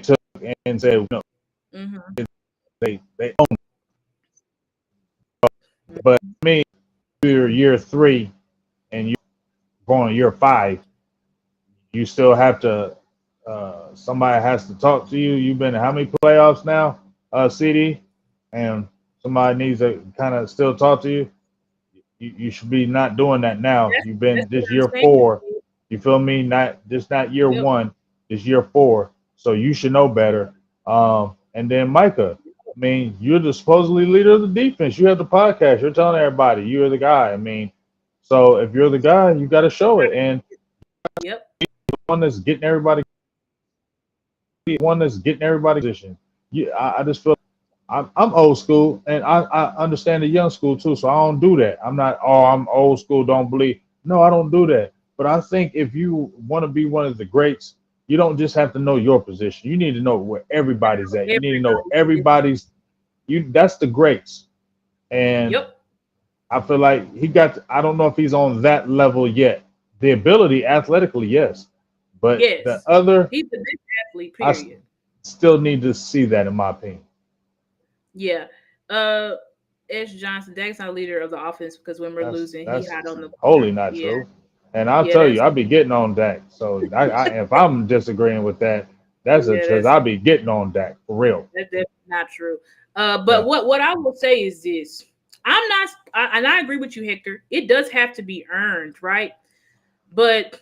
took and said Mm-hmm. they own. But me, you're year 3 and you're going year 5, you still have to. Somebody has to talk to you. You've been in how many playoffs now, CD? And somebody needs to kind of still talk to you. You should be not doing that now. You've That's been what this I'm year saying. 4. You feel me? Not year Yep. 1. This year 4. So you should know better. And then Micah. I mean, you're the supposedly leader of the defense. You have the podcast. You're telling everybody you're the guy. I mean, so if you're the guy, you got to show it. And Yep. one that's getting everybody, one that's getting everybody position. I just feel I'm old school, and I understand the young school too. So I don't do that. I'm not. Oh, I'm old school. Don't believe. No, I don't do that. But I think if you want to be one of the greats, you don't just have to know your position. You need to know where everybody's at. You need to know Everybody. everybody's. You That's the greats, and Yep. I feel like he got. I don't know if he's on that level yet. The ability, athletically, yes, but the Yes. other, He's the best athlete, I period. still need to see that in my opinion. Yeah. Uh S. Johnson, Dak's not leader of the offense because when we're losing, he That's hot on the wholly corner. not Yeah. true. And I'll Yeah, tell you, that's I'll be getting on Dak. So if I'm disagreeing with that, that's yeah, because I'll be getting on Dak for real. that's not true. But Yeah. what I will say is this: I'm not, and I agree with you, Hector. It does have to be earned, right? But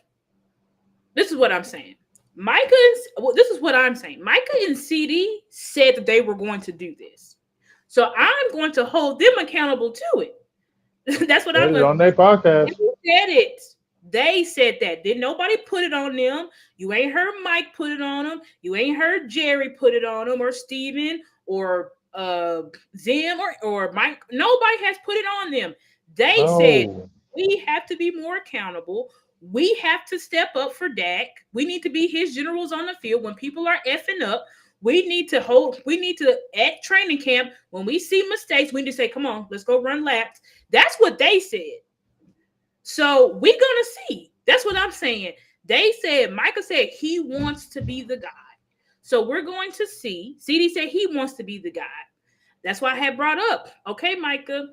this is what I'm saying. This is what I'm saying. Micah and CD said that they were going to do this, so I'm going to hold them accountable to it. That's what Said I'm it going. on their They podcast. said it. They said that. Did nobody put it on them? You ain't heard Mike put it on them. You ain't heard Jerry put it on them, or Steven, or Zim, or Mike. Nobody has put it on them. They said No. we have to be more accountable. We have to step up for Dak. We need to be his generals on the field when people are effing up. We need to at training camp when we see mistakes, we need to say, come on, let's go run laps. That's what they said. So we're gonna see. That's what I'm saying. They said Micah said he wants to be the guy. So we're going to see. CD said he wants to be the guy. That's why I had brought up. Okay, Micah.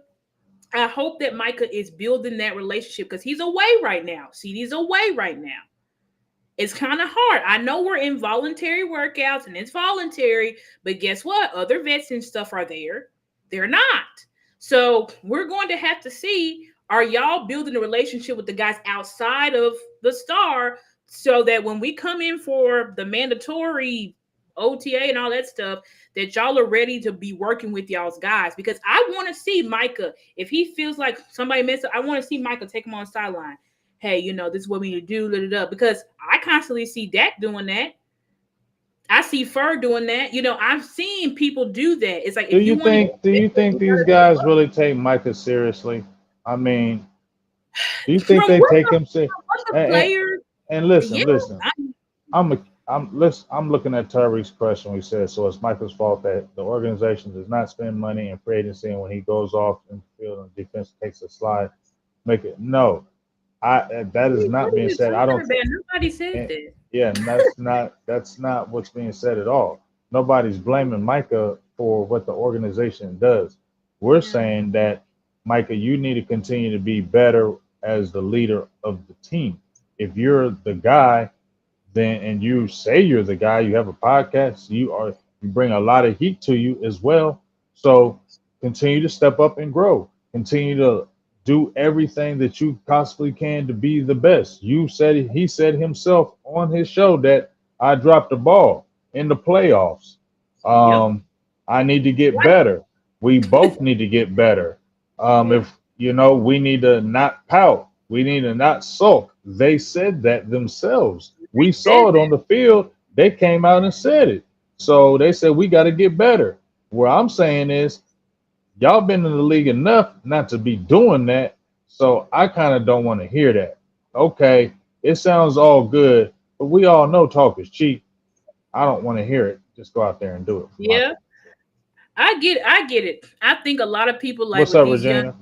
I hope that Micah is building that relationship because he's away right now. CD's away right now. It's kind of hard. I know we're in voluntary workouts and it's voluntary, but guess what? Other vets and stuff are there. They're not. So we're going to have to see, are y'all building a relationship with the guys outside of the star so that when we come in for the mandatory OTA and all that stuff, that y'all are ready to be working with y'all's guys? Because I want to see Micah, if he feels like somebody messed up, I want to see Micah take him on the sideline. Hey, this is what we need to do, because I constantly see Dak doing that. I see Fur doing that. I've seen people do that. It's like Do if you you want to get think do you better, think you these gotta step guys up. really take Micah seriously? I mean, do you think From they what take the, him serious? what the And, and, players, and yeah, listen. I, I'm looking at Tyreek's question. We said so. It's Michael's fault that the organization does not spend money in free agency, and when he goes off in the field and defense takes a slide, make it no. That is what not are being you said. I talking don't. about? Nobody said And, that. yeah, and that's not what's being said at all. Nobody's blaming Micah for what the organization does. We're Yeah. saying that Micah, you need to continue to be better as the leader of the team. If you're the guy, then and you say you're the guy, you have a podcast, you bring a lot of heat to you as well. So continue to step up and grow. Continue to do everything that you possibly can to be the best. He said himself on his show that I dropped the ball in the playoffs. Yep. Um, I need to get What? better. We both need to get better. Yeah. If We need to not pout. We need to not sulk. They said that themselves. They We said saw it on the field. They came out and said it. So they said we got to get better. What I'm saying is, y'all been in the league enough not to be doing that. So I kind of don't want to hear that. Okay, it sounds all good, but we all know talk is cheap. I don't want to hear it. Just go out there and do it for my yeah, people. I get it. I think a lot of people like What's with up, Regina?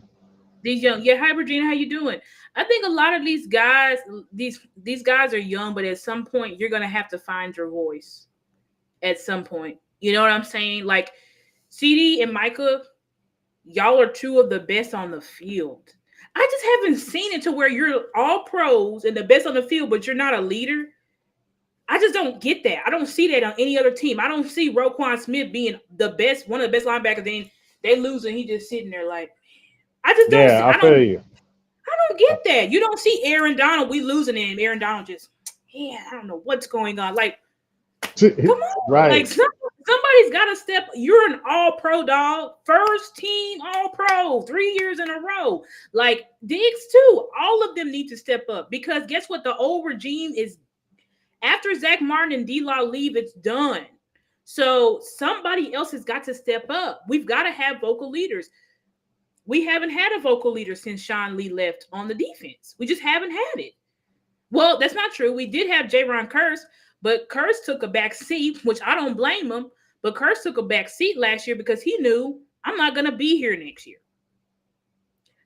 these young, yeah, hi Virginia, how you doing? I think a lot of these guys, these guys are young, but at some point you're gonna have to find your voice. At some point, you know what I'm saying? Like CD and Micah, y'all are two of the best on the field. I just haven't seen it to where you're all pros and the best on the field, but you're not a leader. I just don't get that. I don't see that on any other team. I don't see Roquan Smith being the best, one of the best linebackers. Then they lose and he just sitting there like, I just don't see. Yeah, I feel you. I don't get that. You don't see Aaron Donald. We losing him. Aaron Donald just, yeah, I don't know what's going on. Like, come on, like Right. somebody's got to step. You're an All Pro dog, first team All Pro, 3 years in a row. Like Diggs too. All of them need to step up because guess what? The old regime is after Zach Martin and D-Law leave. It's done. So somebody else has got to step up. We've got to have vocal leaders. We haven't had a vocal leader since Sean Lee left on the defense. We just haven't had it. Well, that's not true. We did have Jaron Curse, but Curse took a back seat, which I don't blame him. But Curse took a back seat last year because he knew I'm not going to be here next year.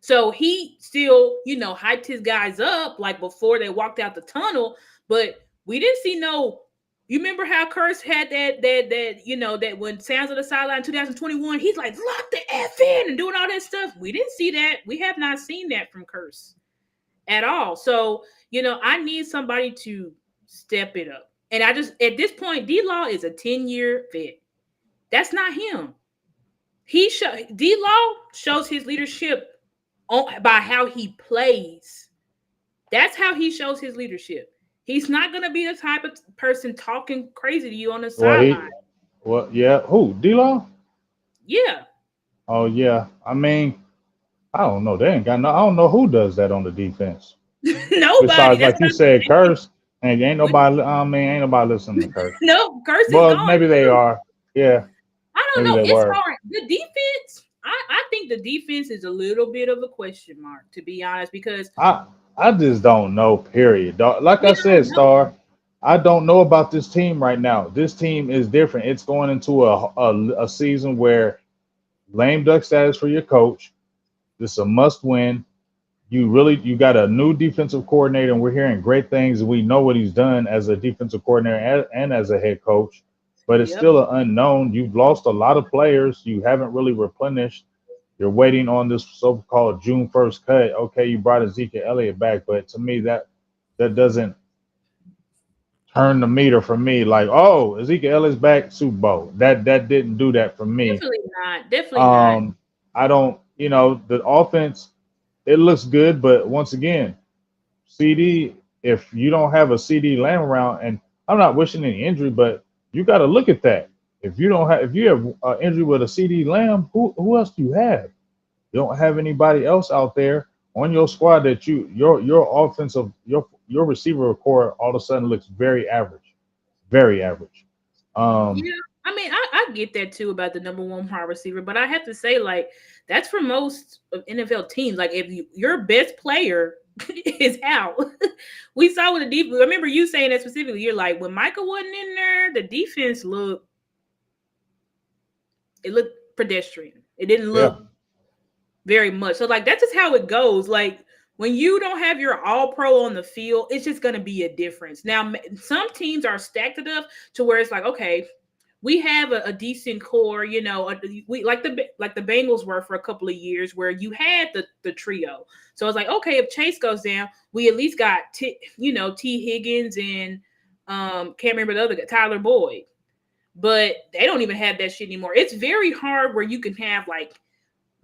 So he still, hyped his guys up like before they walked out the tunnel. But we didn't see no. You remember how Curse had that when Sounds of the Sideline 2021, he's like, lock the F in and doing all that stuff. We didn't see that. We have not seen that from Curse at all. So, I need somebody to step it up. And I just, at this point, D-Law is a 10-year vet. That's not him. D-Law shows his leadership by how he plays. That's how he shows his leadership. He's not going to be the type of person talking crazy to you on the Well, sideline. yeah. Who? D-Law? Yeah. Oh, yeah. I mean, I don't know. They ain't got no. I don't know who does that on the defense. Nobody. Besides, That's like you what I'm said, saying. Curse. And ain't nobody. I mean, ain't nobody listening to Curse. No, Curse is Well, gone maybe they too. are. Yeah, I don't maybe know. they It's were. hard. The defense, I think the defense is a little bit of a question mark, to be honest, because I I just don't know. Period. Dog. Like I we said, don't know. Star. I don't know about this team right now. This team is different. It's going into a season where lame duck status for your coach. This is a must win. You got a new defensive coordinator, and we're hearing great things. We know what he's done as a defensive coordinator and as a head coach, but it's Yep. still an unknown. You've lost a lot of players. You haven't really replenished. You're waiting on this so-called June 1st cut. Okay, you brought Ezekiel Elliott back, but to me that doesn't turn the meter for me. Like, oh, Ezekiel Elliott's back, Super Bowl. That didn't do that for me. Definitely not. Definitely not. Um, I don't. The offense it looks good, but once again, CD. If you don't have a CD Lamb around, and I'm not wishing any injury, but you got to look at that. If you have an injury with a CD Lamb, who else do you have? You don't have anybody else out there on your squad that your offensive your receiver core all of a sudden looks very average, very average. Um, Yeah. I mean, I get that too about the number one wide receiver, but I have to say, like, that's for most of NFL teams. Like, if your best player is out, we saw with the defense. I remember you saying that specifically. You're like, when Michael wasn't in there, the defense looked pedestrian. It didn't yeah, look very much. So like that's just how it goes. Like when you don't have your all pro on the field, it's just going to be a difference. Now, some teams are stacked enough to where it's like, okay, we have a decent core, we like the Bengals were for a couple of years where you had the trio. So it's like, okay, if Chase goes down, we at least got T Higgins and can't remember the other guy, Tyler Boyd. But they don't even have that shit anymore. It's very hard where you can have like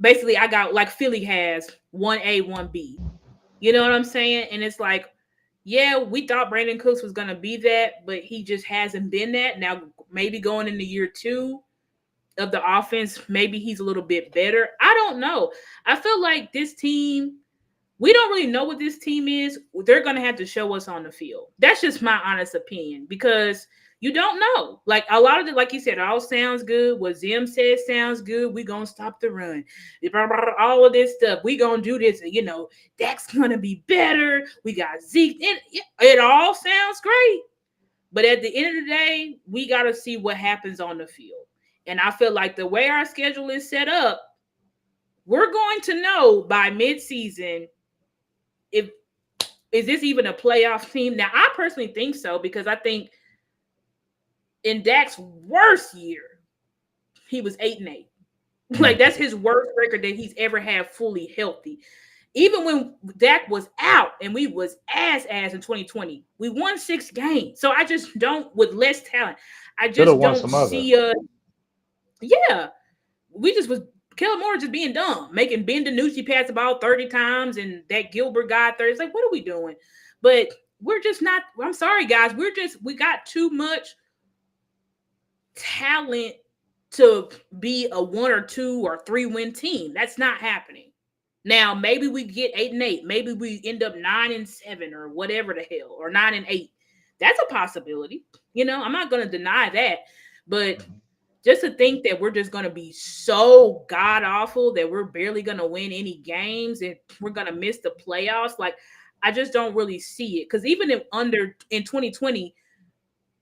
basically I got like Philly has 1A, 1B. You know what I'm saying? And it's like, yeah, we thought Brandon Cooks was gonna be that, but he just hasn't been that. Now maybe going into year two, of the offense, maybe he's a little bit better. I don't know. I feel like this team, we don't really know what this team is. They're going to have to show us on the field. That's just my honest opinion because you don't know. Like a lot of it, like you said, all sounds good. What Zim says sounds good. We going to stop the run. All of this stuff. We going to do this. Dak's going to be better. We got Zeke. It all sounds great. But at the end of the day, we got to see what happens on the field. And I feel like the way our schedule is set up, we're going to know by midseason if is this even a playoff team. Now, I personally think so because I think in Dak's worst year, he was 8-8. Like that's his worst record that he's ever had fully healthy. Even when Dak was out and we was ass in 2020, we won 6 games. So I just don't, with less talent, I Should have just won don't some other. see us. Yeah, we just was Kellen Moore just being dumb, making Ben DiNucci pass about 30 times and that Gilbert guy 30. It's like, what are we doing? But we're just not, I'm sorry, guys. We got too much talent to be a 1 or 2 or 3 win team. That's not happening. Now, maybe we get 8-8. Maybe we end up 9-7 or whatever the hell, or 9-8. That's a possibility. I'm not going to deny that. But just to think that we're just going to be so god awful that we're barely going to win any games and we're going to miss the playoffs, like I just don't really see it. Because even in 2020,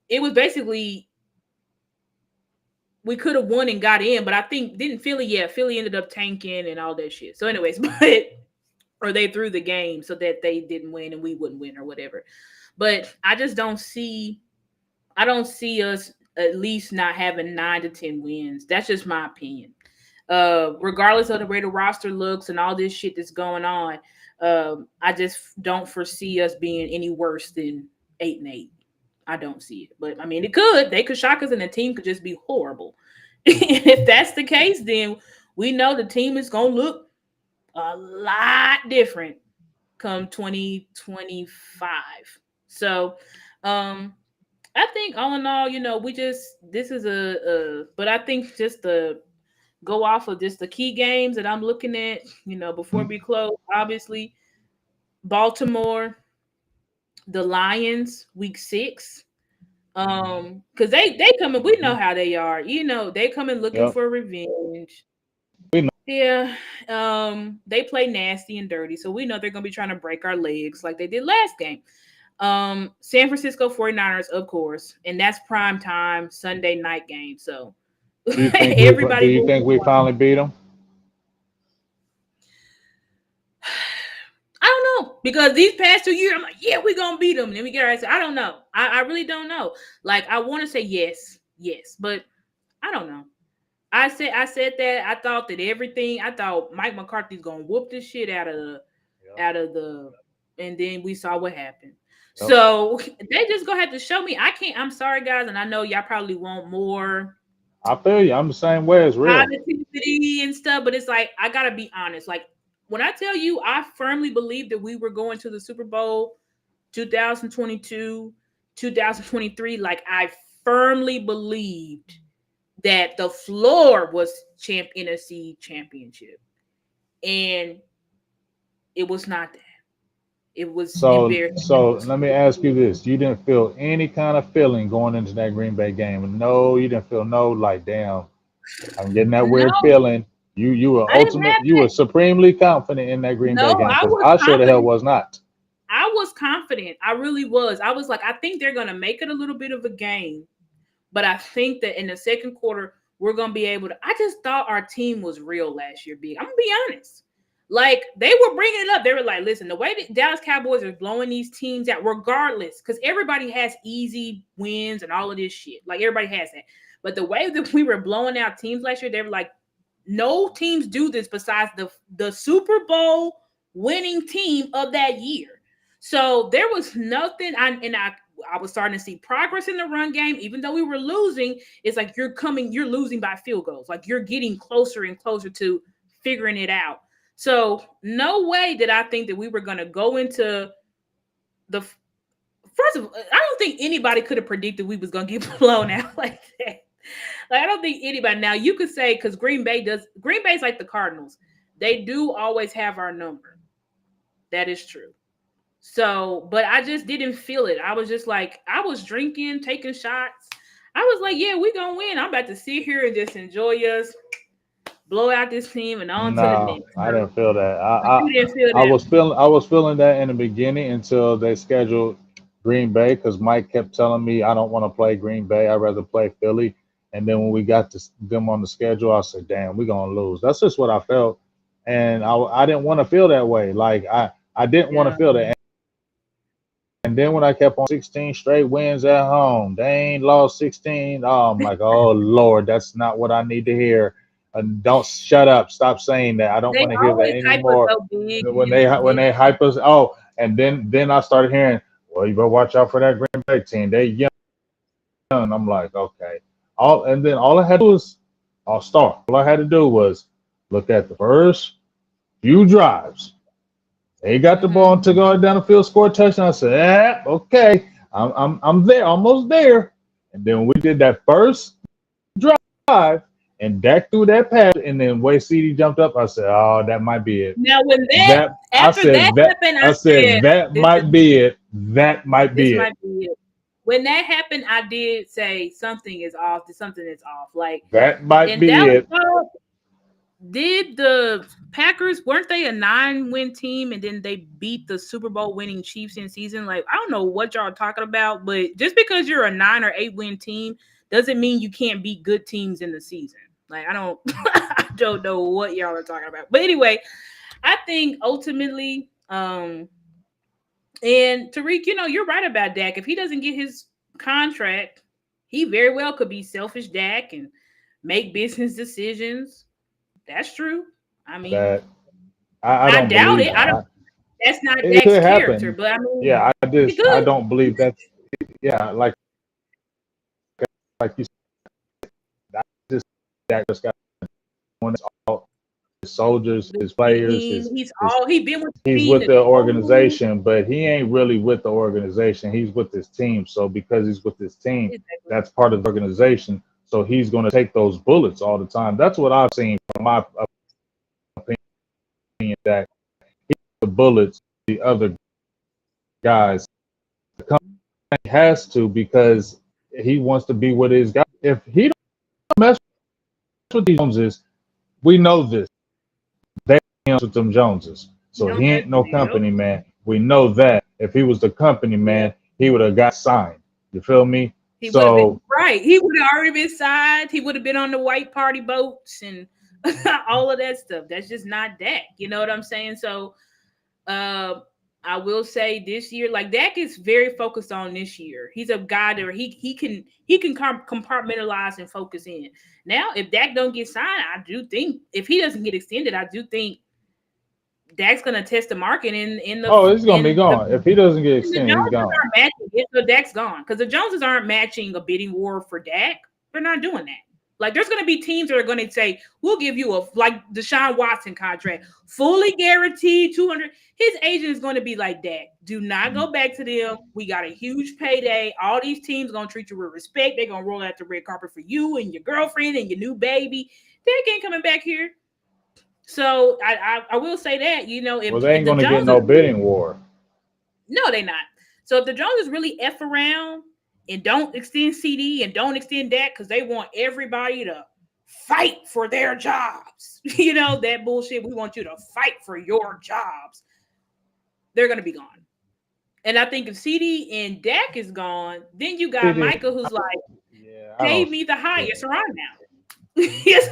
it was basically we could have won and got in, but I think didn't Philly? Yeah, Philly ended up tanking and all that shit. So, anyways, or they threw the game so that they didn't win and we wouldn't win or whatever. But I just don't see. I don't see us at least not having 9 to 10 wins. That's just my opinion. Regardless of the way the roster looks and all this shit that's going on, I just don't foresee us being any worse than 8-8. I don't see it, but I mean, it could. They could shock us, and the team could just be horrible. If that's the case, then we know the team is gonna look a lot different come 2025. So, I think all in all, we just this is but I think just the go off of just the key games that I'm looking at, before we close, obviously Baltimore, the Lions, week 6. Because they coming, we know how they are. They coming looking Yep. for revenge. We know. Yeah. They play nasty and dirty, so we know they're gonna be trying to break our legs like they did last game. San Francisco 49ers, of course, and that's prime time Sunday night game. So Do everybody you moving think we on. finally beat them? I don't know because these past 2 years, I'm like, yeah, we're gonna beat them. And then we get our answer. I don't know. I really don't know. Like I want to say yes, but I don't know. I said that I thought that everything. I thought Mike McCarthy's gonna whoop the shit Yep. out of the, and then we saw what happened. Yep. So they just gonna have to show me. I can't. I'm sorry, guys, and I know y'all probably want more I feel you. I'm the same way. It's real. positivity and stuff, but it's like I gotta be honest. Like when I tell you, I firmly believe that we were going to the Super Bowl 2022, 2023. Like I firmly believed that the floor was NFC championship, and it was not that. It was embarrassing. So let me ask you this: you didn't feel any kind of feeling going into that Green Bay game? No, you didn't feel no like, damn, I'm getting that No, weird feeling. You were I didn't have you were that. supremely confident in that Green No, Bay game I because was I sure the hell confident. was not. I was confident. I really was. I was like, I think they're gonna make it a little bit of a game, but I think that in the second quarter we're gonna be able to. I just thought our team was real last year. Big. I'm gonna be honest. Like they were bringing it up. They were like, "Listen, the way the Dallas Cowboys are blowing these teams out, regardless, because everybody has easy wins and all of this shit. Like everybody has that. But the way that we were blowing out teams last year, they were like, no teams do this besides the Super Bowl winning team of that year. So there was nothing. I was starting to see progress in the run game, even though we were losing. It's like you're losing by field goals. Like you're getting closer and closer to figuring it out. So no way did I think that we were going to go into the first of all. I don't think anybody could have predicted we was going to get blown out like that. Like I don't think anybody now you could say because Green Bay's like the Cardinals. They do always have our number. That is true. So, but I just didn't feel it. I was just like, I was drinking, taking shots. I was like, yeah, we gonna win. I'm about to sit here and just enjoy us, blow out this team, and on to the No, next. I didn't feel that. But you didn't feel I that. was feeling that in the beginning until they scheduled Green Bay because Mike kept telling me I don't want to play Green Bay. I'd rather play Philly. And then when we got them on the schedule, I said, "Damn, we're gonna lose." That's just what I felt, and I didn't want to feel that way. Like I didn't want to Yeah. feel that. And then when I kept on 16 straight wins at home, they ain't lost 16. Oh, I'm like, oh Lord, that's not what I need to hear. Don't shut up. Stop saying that. I don't They want to hear that always hype us anymore. so big, When and they hype us, oh, and then I started hearing, well, you better watch out for that Green Bay team. They young. I'm like, okay. All I had to do was I'll start. All I had to do was look at the first few drives. They got the ball and mm-hmm. took it down the field, scored a touchdown. I said, okay, I'm there, almost there. And then we did that first drive, and Dak threw that pass, and then way CD jumped up. I said, oh, that might be it. Now when that That after that happened, I I said, said that "This is might be it. That might this be it. might be it." When that happened, I did say something is off. Something is off. Like That might in be Dallas, it. did the Packers weren't they a 9-win team and then they beat the Super Bowl winning Chiefs in season? Like I don't know what y'all are talking about, but just because you're a 9 or 8 win team doesn't mean you can't beat good teams in the season. Like I don't I don't know what y'all are talking about. But anyway, I think ultimately, and Tariq, you're right about Dak. If he doesn't get his contract, he very well could be selfish Dak and make business decisions. That's true. I mean, That I I don't doubt believe it. I that. don't. That's not It Dak's could character, happen. but I mean, Yeah, it could. I don't believe that. Yeah, like you said, just Dak just got one. All his soldiers, The his players, team. his He been with the he's team with the the whole. organization, but he ain't really with the organization. He's with his team. So because he's with his team, Exactly. that's part of the organization. So he's going to take those bullets all the time. That's what I've seen from my opinion. That the bullets, the other guys, the company has to because he wants to be with his guy. If he don't mess with these Joneses, we know this. They mess with them Joneses. You So don't he mess ain't with no it. Yep. company man. We know that. If he was the company Yeah. man, he would have got signed. You feel me? He would have been So right. He would have already been signed. He would have been on the white party boats and all of that stuff. That's just not Dak. You know what I'm saying? So uh, I will say this year, like Dak is very focused on this year. He's a guy that he can compartmentalize and focus in. Now, if Dak don't get signed, I do think if he doesn't get extended, I do think Dak's gonna test the market oh, it's gonna be in the gone. If he doesn't get the extended, he's Joneses gone. aren't matching it, so Dak's gone. Because the Joneses aren't matching a bidding war for Dak. They're not doing that. Like, there's going to be teams that are going to say, we'll give you like Deshaun Watson contract, fully guaranteed 200. His agent is going to be like, Dak, do not go back to them. We got a huge payday. All these teams going to treat you with respect. They're going to roll out the red carpet for you and your girlfriend and your new baby. Dak ain't coming back here. So I will say that, Well, if, they if ain't the gonna get Joneses no really bidding war. no, they not. So if the Joneses really F around and don't extend CD and don't extend that because they want everybody to fight for their jobs, that bullshit. We want you to fight for your jobs. They're gonna be gone. And I think if CD and Dak is gone, then you got CD, Micah who's like, yeah, I pay don't. me the Yeah. highest right now. Yes.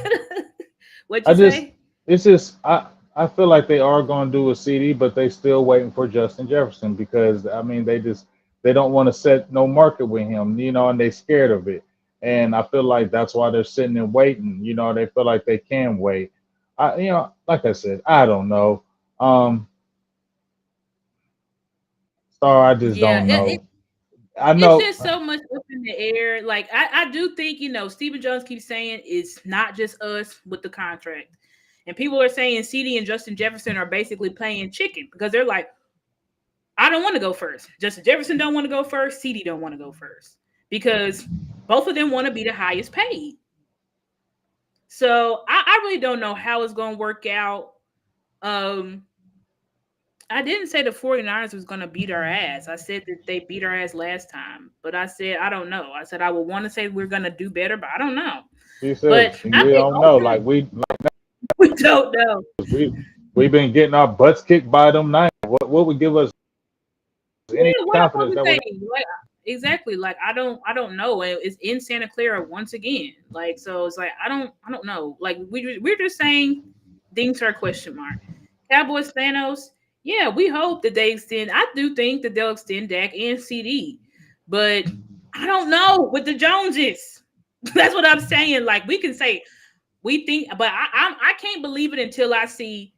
What I you just, say? it's just, I feel like they are going to do a CD, but they still waiting for Justin Jefferson because I mean they don't want to set no market with him, and they scared of it, and I feel like that's why they're sitting and waiting. They feel like they can wait. Like I said, I don't know. Um, Star, I just Yeah, don't know. I it's know. just so much up in the air. Like I do think, Stephen Jones keeps saying it's not just us with the contract. And people are saying CD and Justin Jefferson are basically playing chicken because they're like, I don't want to go first. Justin Jefferson don't want to go first. CD don't want to go first. Because both of them want to be the highest paid. So I really don't know how it's gonna work out. Um, I didn't say the 49ers was gonna beat our ass. I said that they beat our ass last time, but I said I don't know. I said I would want to say we're gonna do better, but I don't know. She But said I we think don't know. ultimately Like we we don't know. we've been getting our butts kicked by them nine. What would give us any Yeah, what else confidence we that we're say? Like exactly. Like I don't know. And it's in Santa Clara once again. Like so, it's like I don't know. Like we're just saying things are a question mark. Cowboys Thanos. Yeah, we hope that they extend. I do think that they'll extend Dak and CD, but I don't know with the Joneses. That's what I'm saying. Like we can say we think, but I can't believe it until I see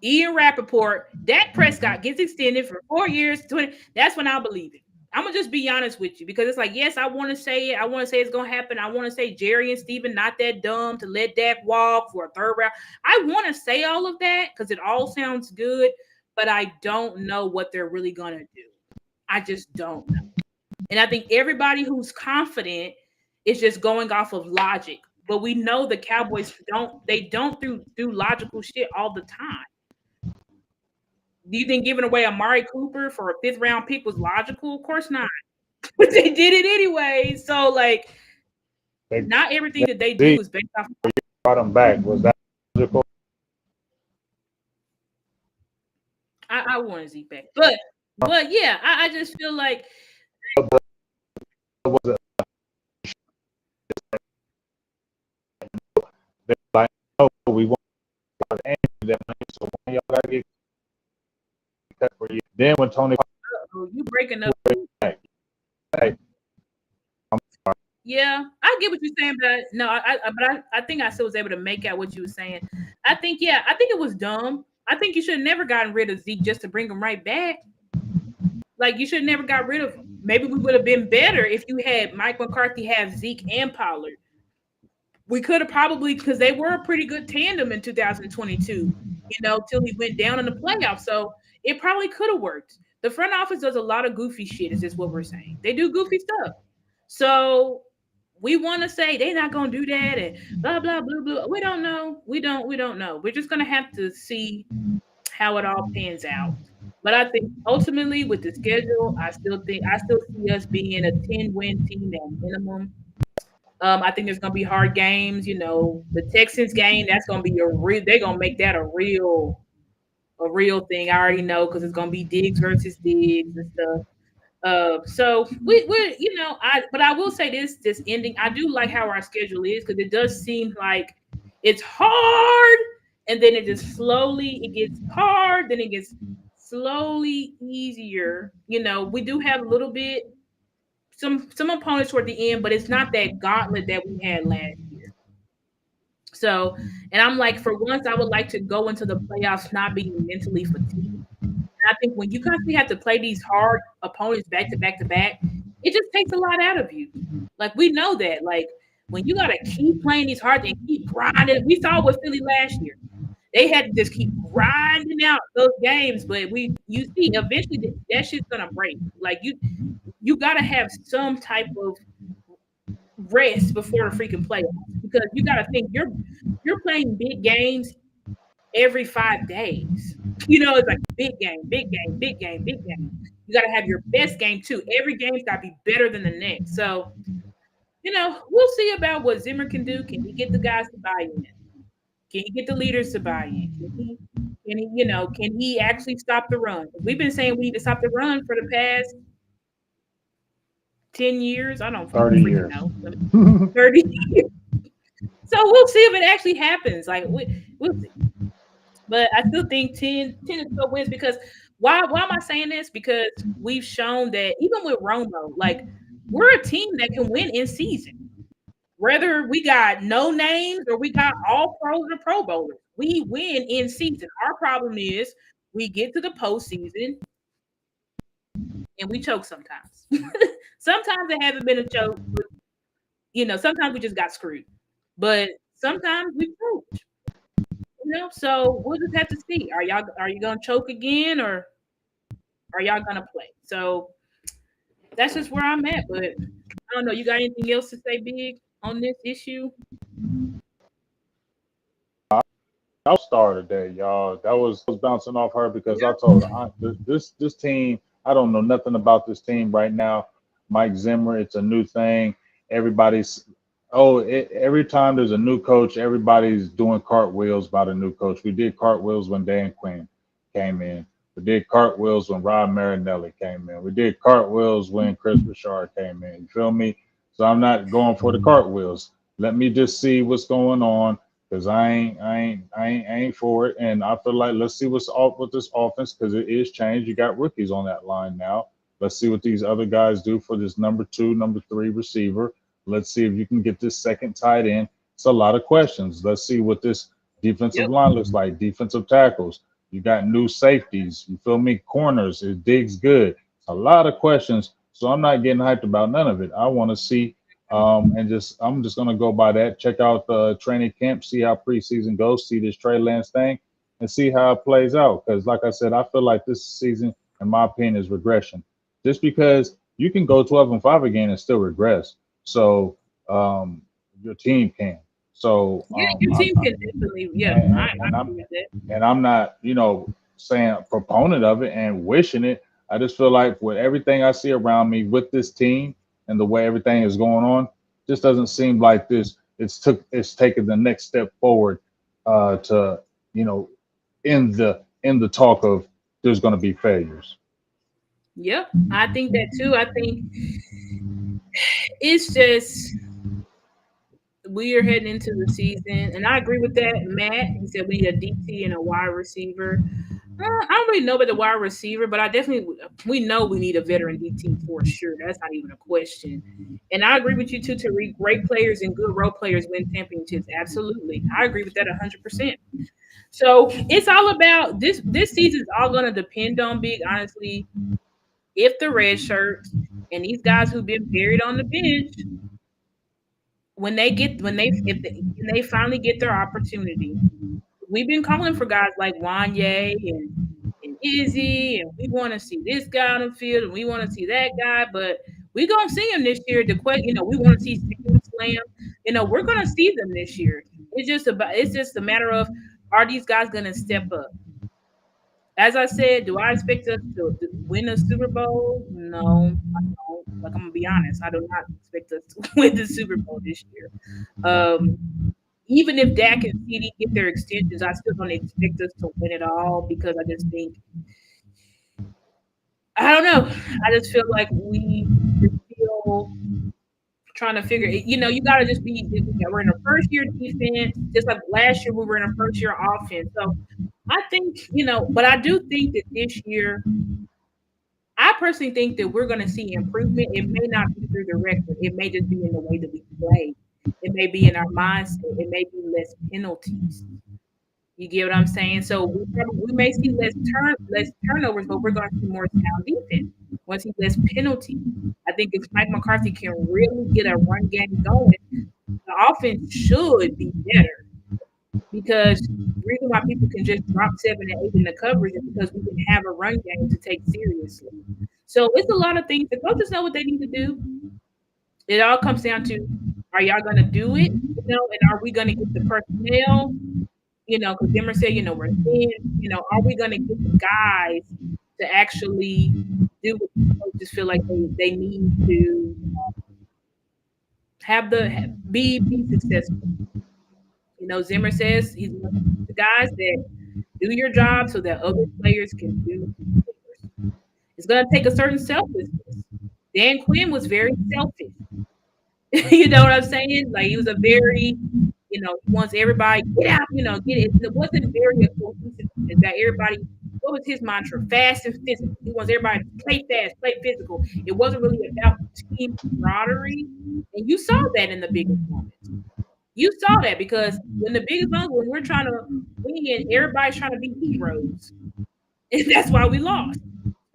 Ian Rappaport, Dak Prescott gets extended for 4 years, 20. That's when I'll believe it. I'm gonna just be honest with you because it's like, yes, I want to say it. I want to say it's gonna happen. I want to say Jerry and Steven not that dumb to let Dak walk for a third round. I want to say all of that because it all sounds good, but I don't know what they're really gonna do. I just don't know. And I think everybody who's confident is just going off of logic. But we know the Cowboys don't do logical shit all the time. Do you think giving away Amari Cooper for a fifth round pick was logical? Of course not. But they did it anyway. So like they, not everything that they they do is based off. brought them back? Was that logical? I want Zeke back. But yeah, I just feel like Was it they like, oh, we want to end that money, so when y'all gotta get cut for you. Then when Tony oh, you breaking up. back, hey, Yeah, I get what you're saying, but no, I think I still was able to make out what you were saying. I think yeah, I think it was dumb. I think you should have never gotten rid of Zeke just to bring him right back. Like you should have never got rid of him. Maybe we would have been better if you had Mike McCarthy have Zeke and Pollard. We could have probably because they were a pretty good tandem in 2022, till he went down in the playoffs. So it probably could have worked. The front office does a lot of goofy shit, is just what we're saying. They do goofy stuff. So we want to say they're not gonna do that and blah blah blah blah. We don't know. We don't know. We're just gonna have to see how it all pans out. But I think ultimately with the schedule, I still see us being a 10-win team at minimum. I think there's gonna be hard games. The Texans game, that's gonna be a real. They're gonna make that a real thing. I already know because it's gonna be Diggs versus Diggs and stuff. So but I will say this ending. I do like how our schedule is because it does seem like it's hard, and then it just slowly it gets hard, then it gets slowly easier. We do have a little bit some opponents toward the end, but it's not that gauntlet that we had last year. So, and I'm like, for once, I would like to go into the playoffs not being mentally fatigued. And I think when you constantly have to play these hard opponents back to back to back, it just takes a lot out of you. Like we know that. Like when you gotta keep playing these hard and keep grinding. We saw it with Philly last year. They had to just keep grinding out those games, but you see eventually that shit's gonna break. Like you gotta have some type of rest before the freaking playoffs because you gotta think you're playing big games every 5 days. It's like big game, big game, big game, big game. You got to have your best game too. Every game's got to be better than the next. So, we'll see about what Zimmer can do. Can he get the guys to buy in? Can he get the leaders to buy in? Can he actually stop the run? We've been saying we need to stop the run for the past 10 years. I don't 30 freaking years. know. 30 years. So we'll see if it actually happens. Like we'll see. But I still think 10 to 12 wins because why am I saying this? Because we've shown that even with Romo, like we're a team that can win in season. Whether we got no names or we got all pros or pro bowlers, we win in season. Our problem is we get to the postseason and we choke sometimes. Sometimes it haven't been a choke, but sometimes we just got screwed. But sometimes we choke. So we'll just have to see. Are you gonna choke again or are y'all gonna play? So that's just where I'm at. But I don't know. You got anything else to say, Big, on this issue? star today, y'all. That was bouncing off her because I Yep. told her this team. I don't know nothing about this team right now. Mike Zimmer, it's a new thing. Everybody's every time there's a new coach, everybody's doing cartwheels about a new coach. We did cartwheels when Dan Quinn came in. We did cartwheels when Rob Marinelli came in. We did cartwheels when Chris Richard came in. You feel me? So I'm not going for the cartwheels. Let me just see what's going on because I ain't for it. And I feel like let's see what's up with this offense because it is changed. You got rookies on that line now. Let's see what these other guys do for this number two, number three receiver. Let's see if you can get this second tight end. It's a lot of questions. Let's see what this defensive Yep. line looks like. Defensive tackles. You got new safeties. You feel me? Corners. It digs good. It's a lot of questions. So I'm not getting hyped about none of it. I want to see and just I'm just gonna go by that. Check out the training camp, see how preseason goes, see this Trey Lance thing, and see how it plays out. Because like I said, I feel like this season, in my opinion, is regression. Just because you can go 12-5 again and still regress, so um, your team can. So Yeah, your team can definitely. Yeah, I I'm agree with that. and I'm not, saying a proponent of it and wishing it. I just feel like with everything I see around me with this team and the way everything is going on, just doesn't seem like this. It's taken the next step forward to you know in the talk of there's going to be failures. Yep, I think that too. I think it's just we are heading into the season, and I agree with that. Matt, he said we need a DT and a wide receiver. I don't really know about the wide receiver, but I definitely we know we need a veteran DT for sure. That's not even a question. And I agree with you too, Tariq. Great players and good role players win championships. Absolutely, I agree with that 100%. So it's all about this. This season is all going to depend on big, honestly, if the red shirts and these guys who've been buried on the bench when they finally get their opportunity. We've been calling for guys like Wanye and Izzy, and we want to see this guy on the field, and we want to see that guy, but we gonna see him this year. The question, we want to see Slam. We're gonna see them this year. It's just a matter of are these guys gonna step up? As I said, do I expect us to win a Super Bowl? No, I don't. Like I'm gonna be honest, I do not expect us to win the Super Bowl this year. Um, Even if Dak and CD get their extensions, I still don't expect us to win it all because I just think I don't know. I just feel like we are still trying to figure it. You got to just be. We're in a first year defense, just like last year we were in a first year offense. So I think but I do think that this year I personally think that we're going to see improvement. It may not be through the record. It may just be in the way that we play. It may be in our mindset. It may be less penalties. You get what I'm saying? So we may see less turnovers, but we're going to see more sound defense. We're going to see less penalties. I think if Mike McCarthy can really get a run game going, the offense should be better because the reason why people can just drop 7 and 8 in the coverage is because we can have a run game to take seriously. So it's a lot of things. The coaches know what they need to do. It all comes down to, are y'all going to do it? And are we going to get the personnel? Because Zimmer said, we're thin. Are we going to get the guys to actually do what the coaches feel like they need to be successful? Zimmer says he's going to the guys that do your job so that other players can do theirs. It's going to take a certain selflessness. Dan Quinn was very selfish. You know what I'm saying? Like he was a very, he wants everybody get out, get it. It wasn't very cohesive. That everybody, what was his mantra? Fast and physical. He wants everybody to play fast, play physical. It wasn't really about team camaraderie, and you saw that in the biggest moments. You saw that because when we're trying to win, everybody's trying to be heroes, and that's why we lost,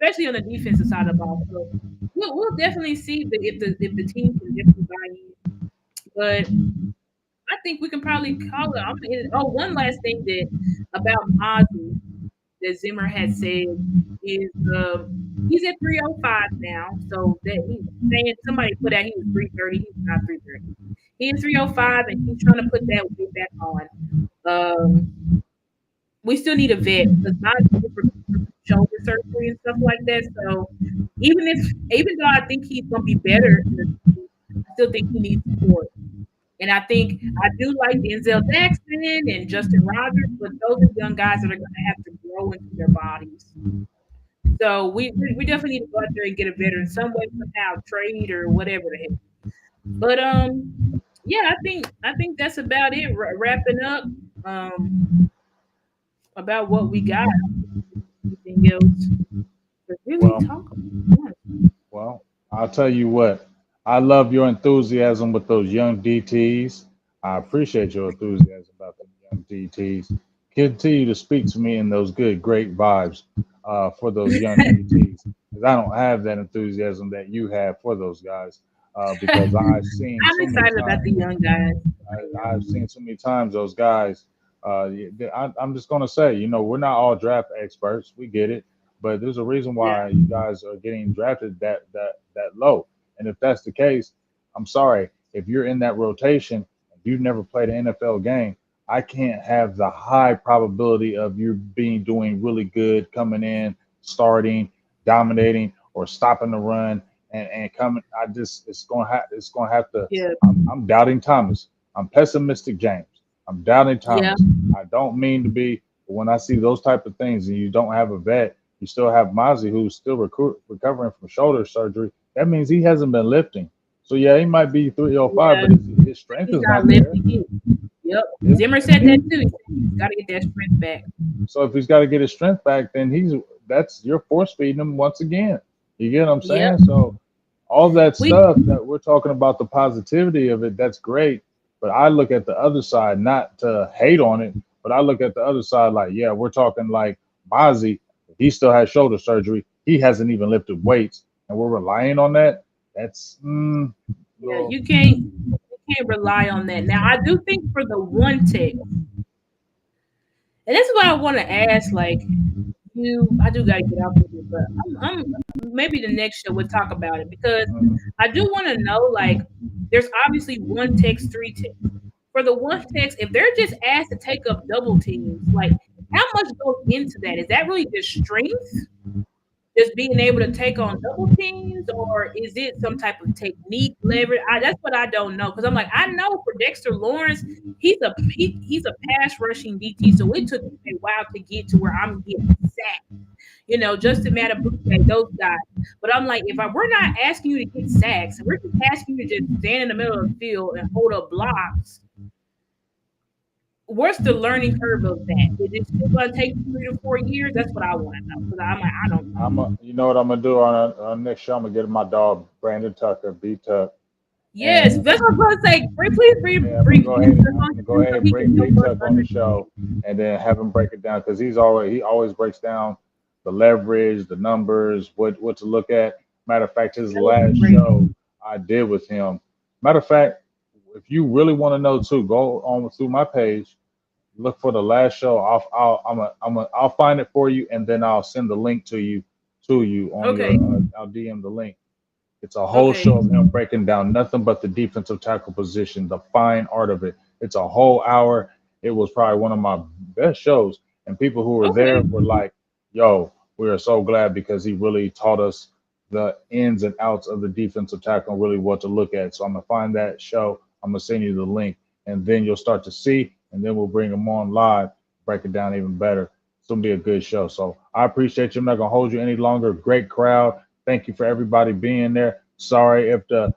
especially on the defensive side of the ball. So we'll definitely see if the team can definitely buy in. But I think we can probably call it. One last thing that about Mozzie that Zimmer had said is he's at 305 now. So that he's saying somebody put out he was 330. He's not 330. He's 305 and he's trying to put that weight back on. we still need a vet because mine is for shoulder surgery and stuff like that. So even though I think he's gonna be better, I still think he needs support. And I think I do like Denzel Jackson and Justin Rogers, but those are young guys that are gonna have to grow into their bodies. So we definitely need to go out there and get a veteran some way, somehow, trade or whatever the heck. But yeah, I think that's about it. Wrapping up um about what we got. Anything else to really Well, talk about? Well, I'll tell you what. I love your enthusiasm with those young DTs. I appreciate your enthusiasm about the young DTs. Continue to speak to me in those good, great vibes for those young DTs, because I don't have that enthusiasm that you have for those guys. Because I've seen I'm so many excited about the times, young guys. I I've am. seen so many times those guys. I'm just gonna say, we're not all draft experts. We get it, but there's a reason Yeah, why you guys are getting drafted that low. And if that's the case, I'm sorry. If you're in that rotation and you've never played an NFL game, I can't have the high probability of you being doing really good, coming in, starting, dominating, or stopping the run and coming. It's gonna have to. yeah, I'm doubting Thomas. I'm pessimistic, James. I'm doubting yeah, Thomas. I don't mean to be, but when I see those type of things and you don't have a vet, you still have Mozzie who's still recovering from shoulder surgery. That means he hasn't been lifting. So yeah, he might be 305, yeah. but his strength He's is not not there. lifting it. Yep. Yeah. Zimmer said that too. He said he's got to get that strength back. So if he's got to get his strength back, then that's you're force feeding him once again. You get what I'm Yep. saying? So all that We stuff that we're talking about, the positivity of it, that's great. But I look at the other side, not to hate on it, but I look at the other side like, yeah, we're talking like Mozzie. He still has shoulder surgery. He hasn't even lifted weights, and we're relying on that. That's yeah, little. you can't rely on that. Now I do think for the one tech, and this is what I want to ask. Like I do got to get off of it, but I'm maybe the next show we'll talk about it because I do want to know. Like, there's obviously one text, three text. For the one text, if they're just asked to take up double teams, like how much goes into that? Is that really just strength? Just being able to take on double teams, or is it some type of technique, leverage? That's what I don't know because I'm like I know for Dexter Lawrence, he's a pass rushing DT, so it took me a while to get to where I'm getting sacked. Justin Matabuke, those guys. But I'm like, we're not asking you to get sacks, we're just asking you to just stand in the middle of the field and hold up blocks. What's the learning curve of that? Is it still going to take 3 to 4 years? That's what I want to know because I'm like, I don't know. You know what I'm gonna do on next show? I'm gonna get my dog Brandon Tucker, B Tuck, Yes, and that's what I was going to say. Please yeah, bring I'm on gonna go him ahead so and he can bring help Big us Tuck on the understand. show, and then have him break it down because he always breaks down the leverage, the numbers, what to look at. Matter of fact, his That would be last great. show I did with him. Matter of fact, if you really want to know too, go on through my page, look for the last show. I'll find it for you, and then I'll send the link to you on your. Okay. I'll DM the link. It's a whole Okay. show of him breaking down nothing but the defensive tackle position, the fine art of it. It's a whole hour. It was probably one of my best shows. And people who were there Okay. were like, yo, we are so glad because he really taught us the ins and outs of the defensive tackle and really what to look at. So I'm going to find that show. I'm going to send you the link. And then you'll start to see. And then we'll bring him on live, break it down even better. It's going to be a good show. So I appreciate you. I'm not going to hold you any longer. Great crowd. Thank you for everybody being there. Sorry if the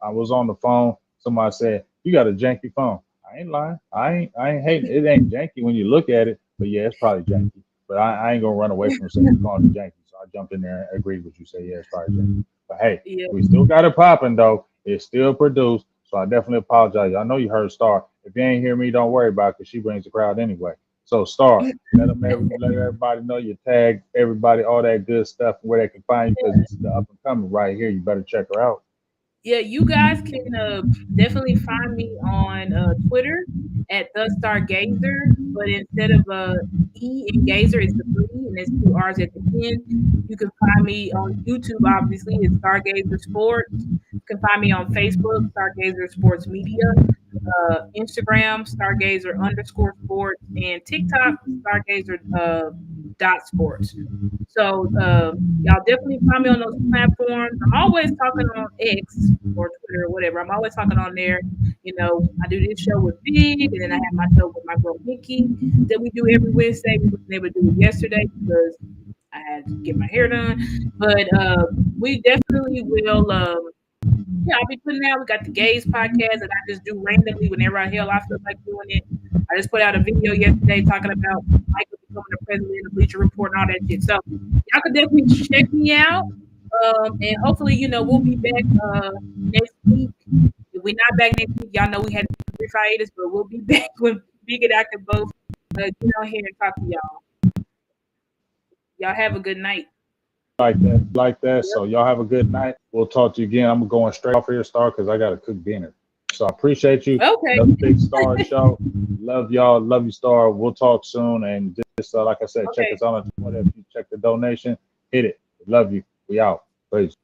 I was on the phone. Somebody said you got a janky phone. I ain't lying. I ain't hating. It ain't janky when you look at it, but yeah, it's probably janky. But I ain't gonna run away from saying it's calling it janky. So I jumped in there and agreed with you. Say yeah, it's probably janky. But hey, Yeah. we still got it popping though. It's still produced. So I definitely apologize. I know you heard Star. If you ain't hear me, don't worry about it because she brings the crowd anyway. So Star, let everybody know your tag, everybody, all that good stuff, where they can find you because this is the up and coming right here. You better check her out. Yeah, you guys can definitely find me on Twitter at the Stargazer, but instead of E and Gazer, it's the three, and there's two R's at the end. You can find me on YouTube, obviously, it's Stargazer Sports. You can find me on Facebook, Stargazer Sports Media. Instagram, stargazer_sports, and TikTok, stargazer dot sports. So y'all definitely find me on those platforms. I'm always talking on X or Twitter or whatever. I'm always talking on there. You know, I do this show with Big, and then I have my show with my girl Nikki that we do every Wednesday. We wasn't able to do it yesterday because I had to get my hair done, but we definitely will. Yeah, I'll be putting out. We got the gays podcast that I just do randomly whenever I hell I feel like doing it. I just put out a video yesterday talking about Michael becoming the president of Bleacher Report and all that shit. So y'all can definitely check me out. And hopefully, we'll be back next week. If we're not back next week, y'all know we had a brief hiatus, but we'll be back when Big and I can both get on here and talk to y'all. Y'all have a good night. Like that. Yep. So y'all have a good night. We'll talk to you again. I'm going straight off here, Star, because I got to cook dinner. So I appreciate you. Okay. Another Big Star show. Love y'all. Love you, Star. We'll talk soon. And just like I said, check Okay. us out on Twitter. If you check the donation, hit it. Love you. We out. Peace.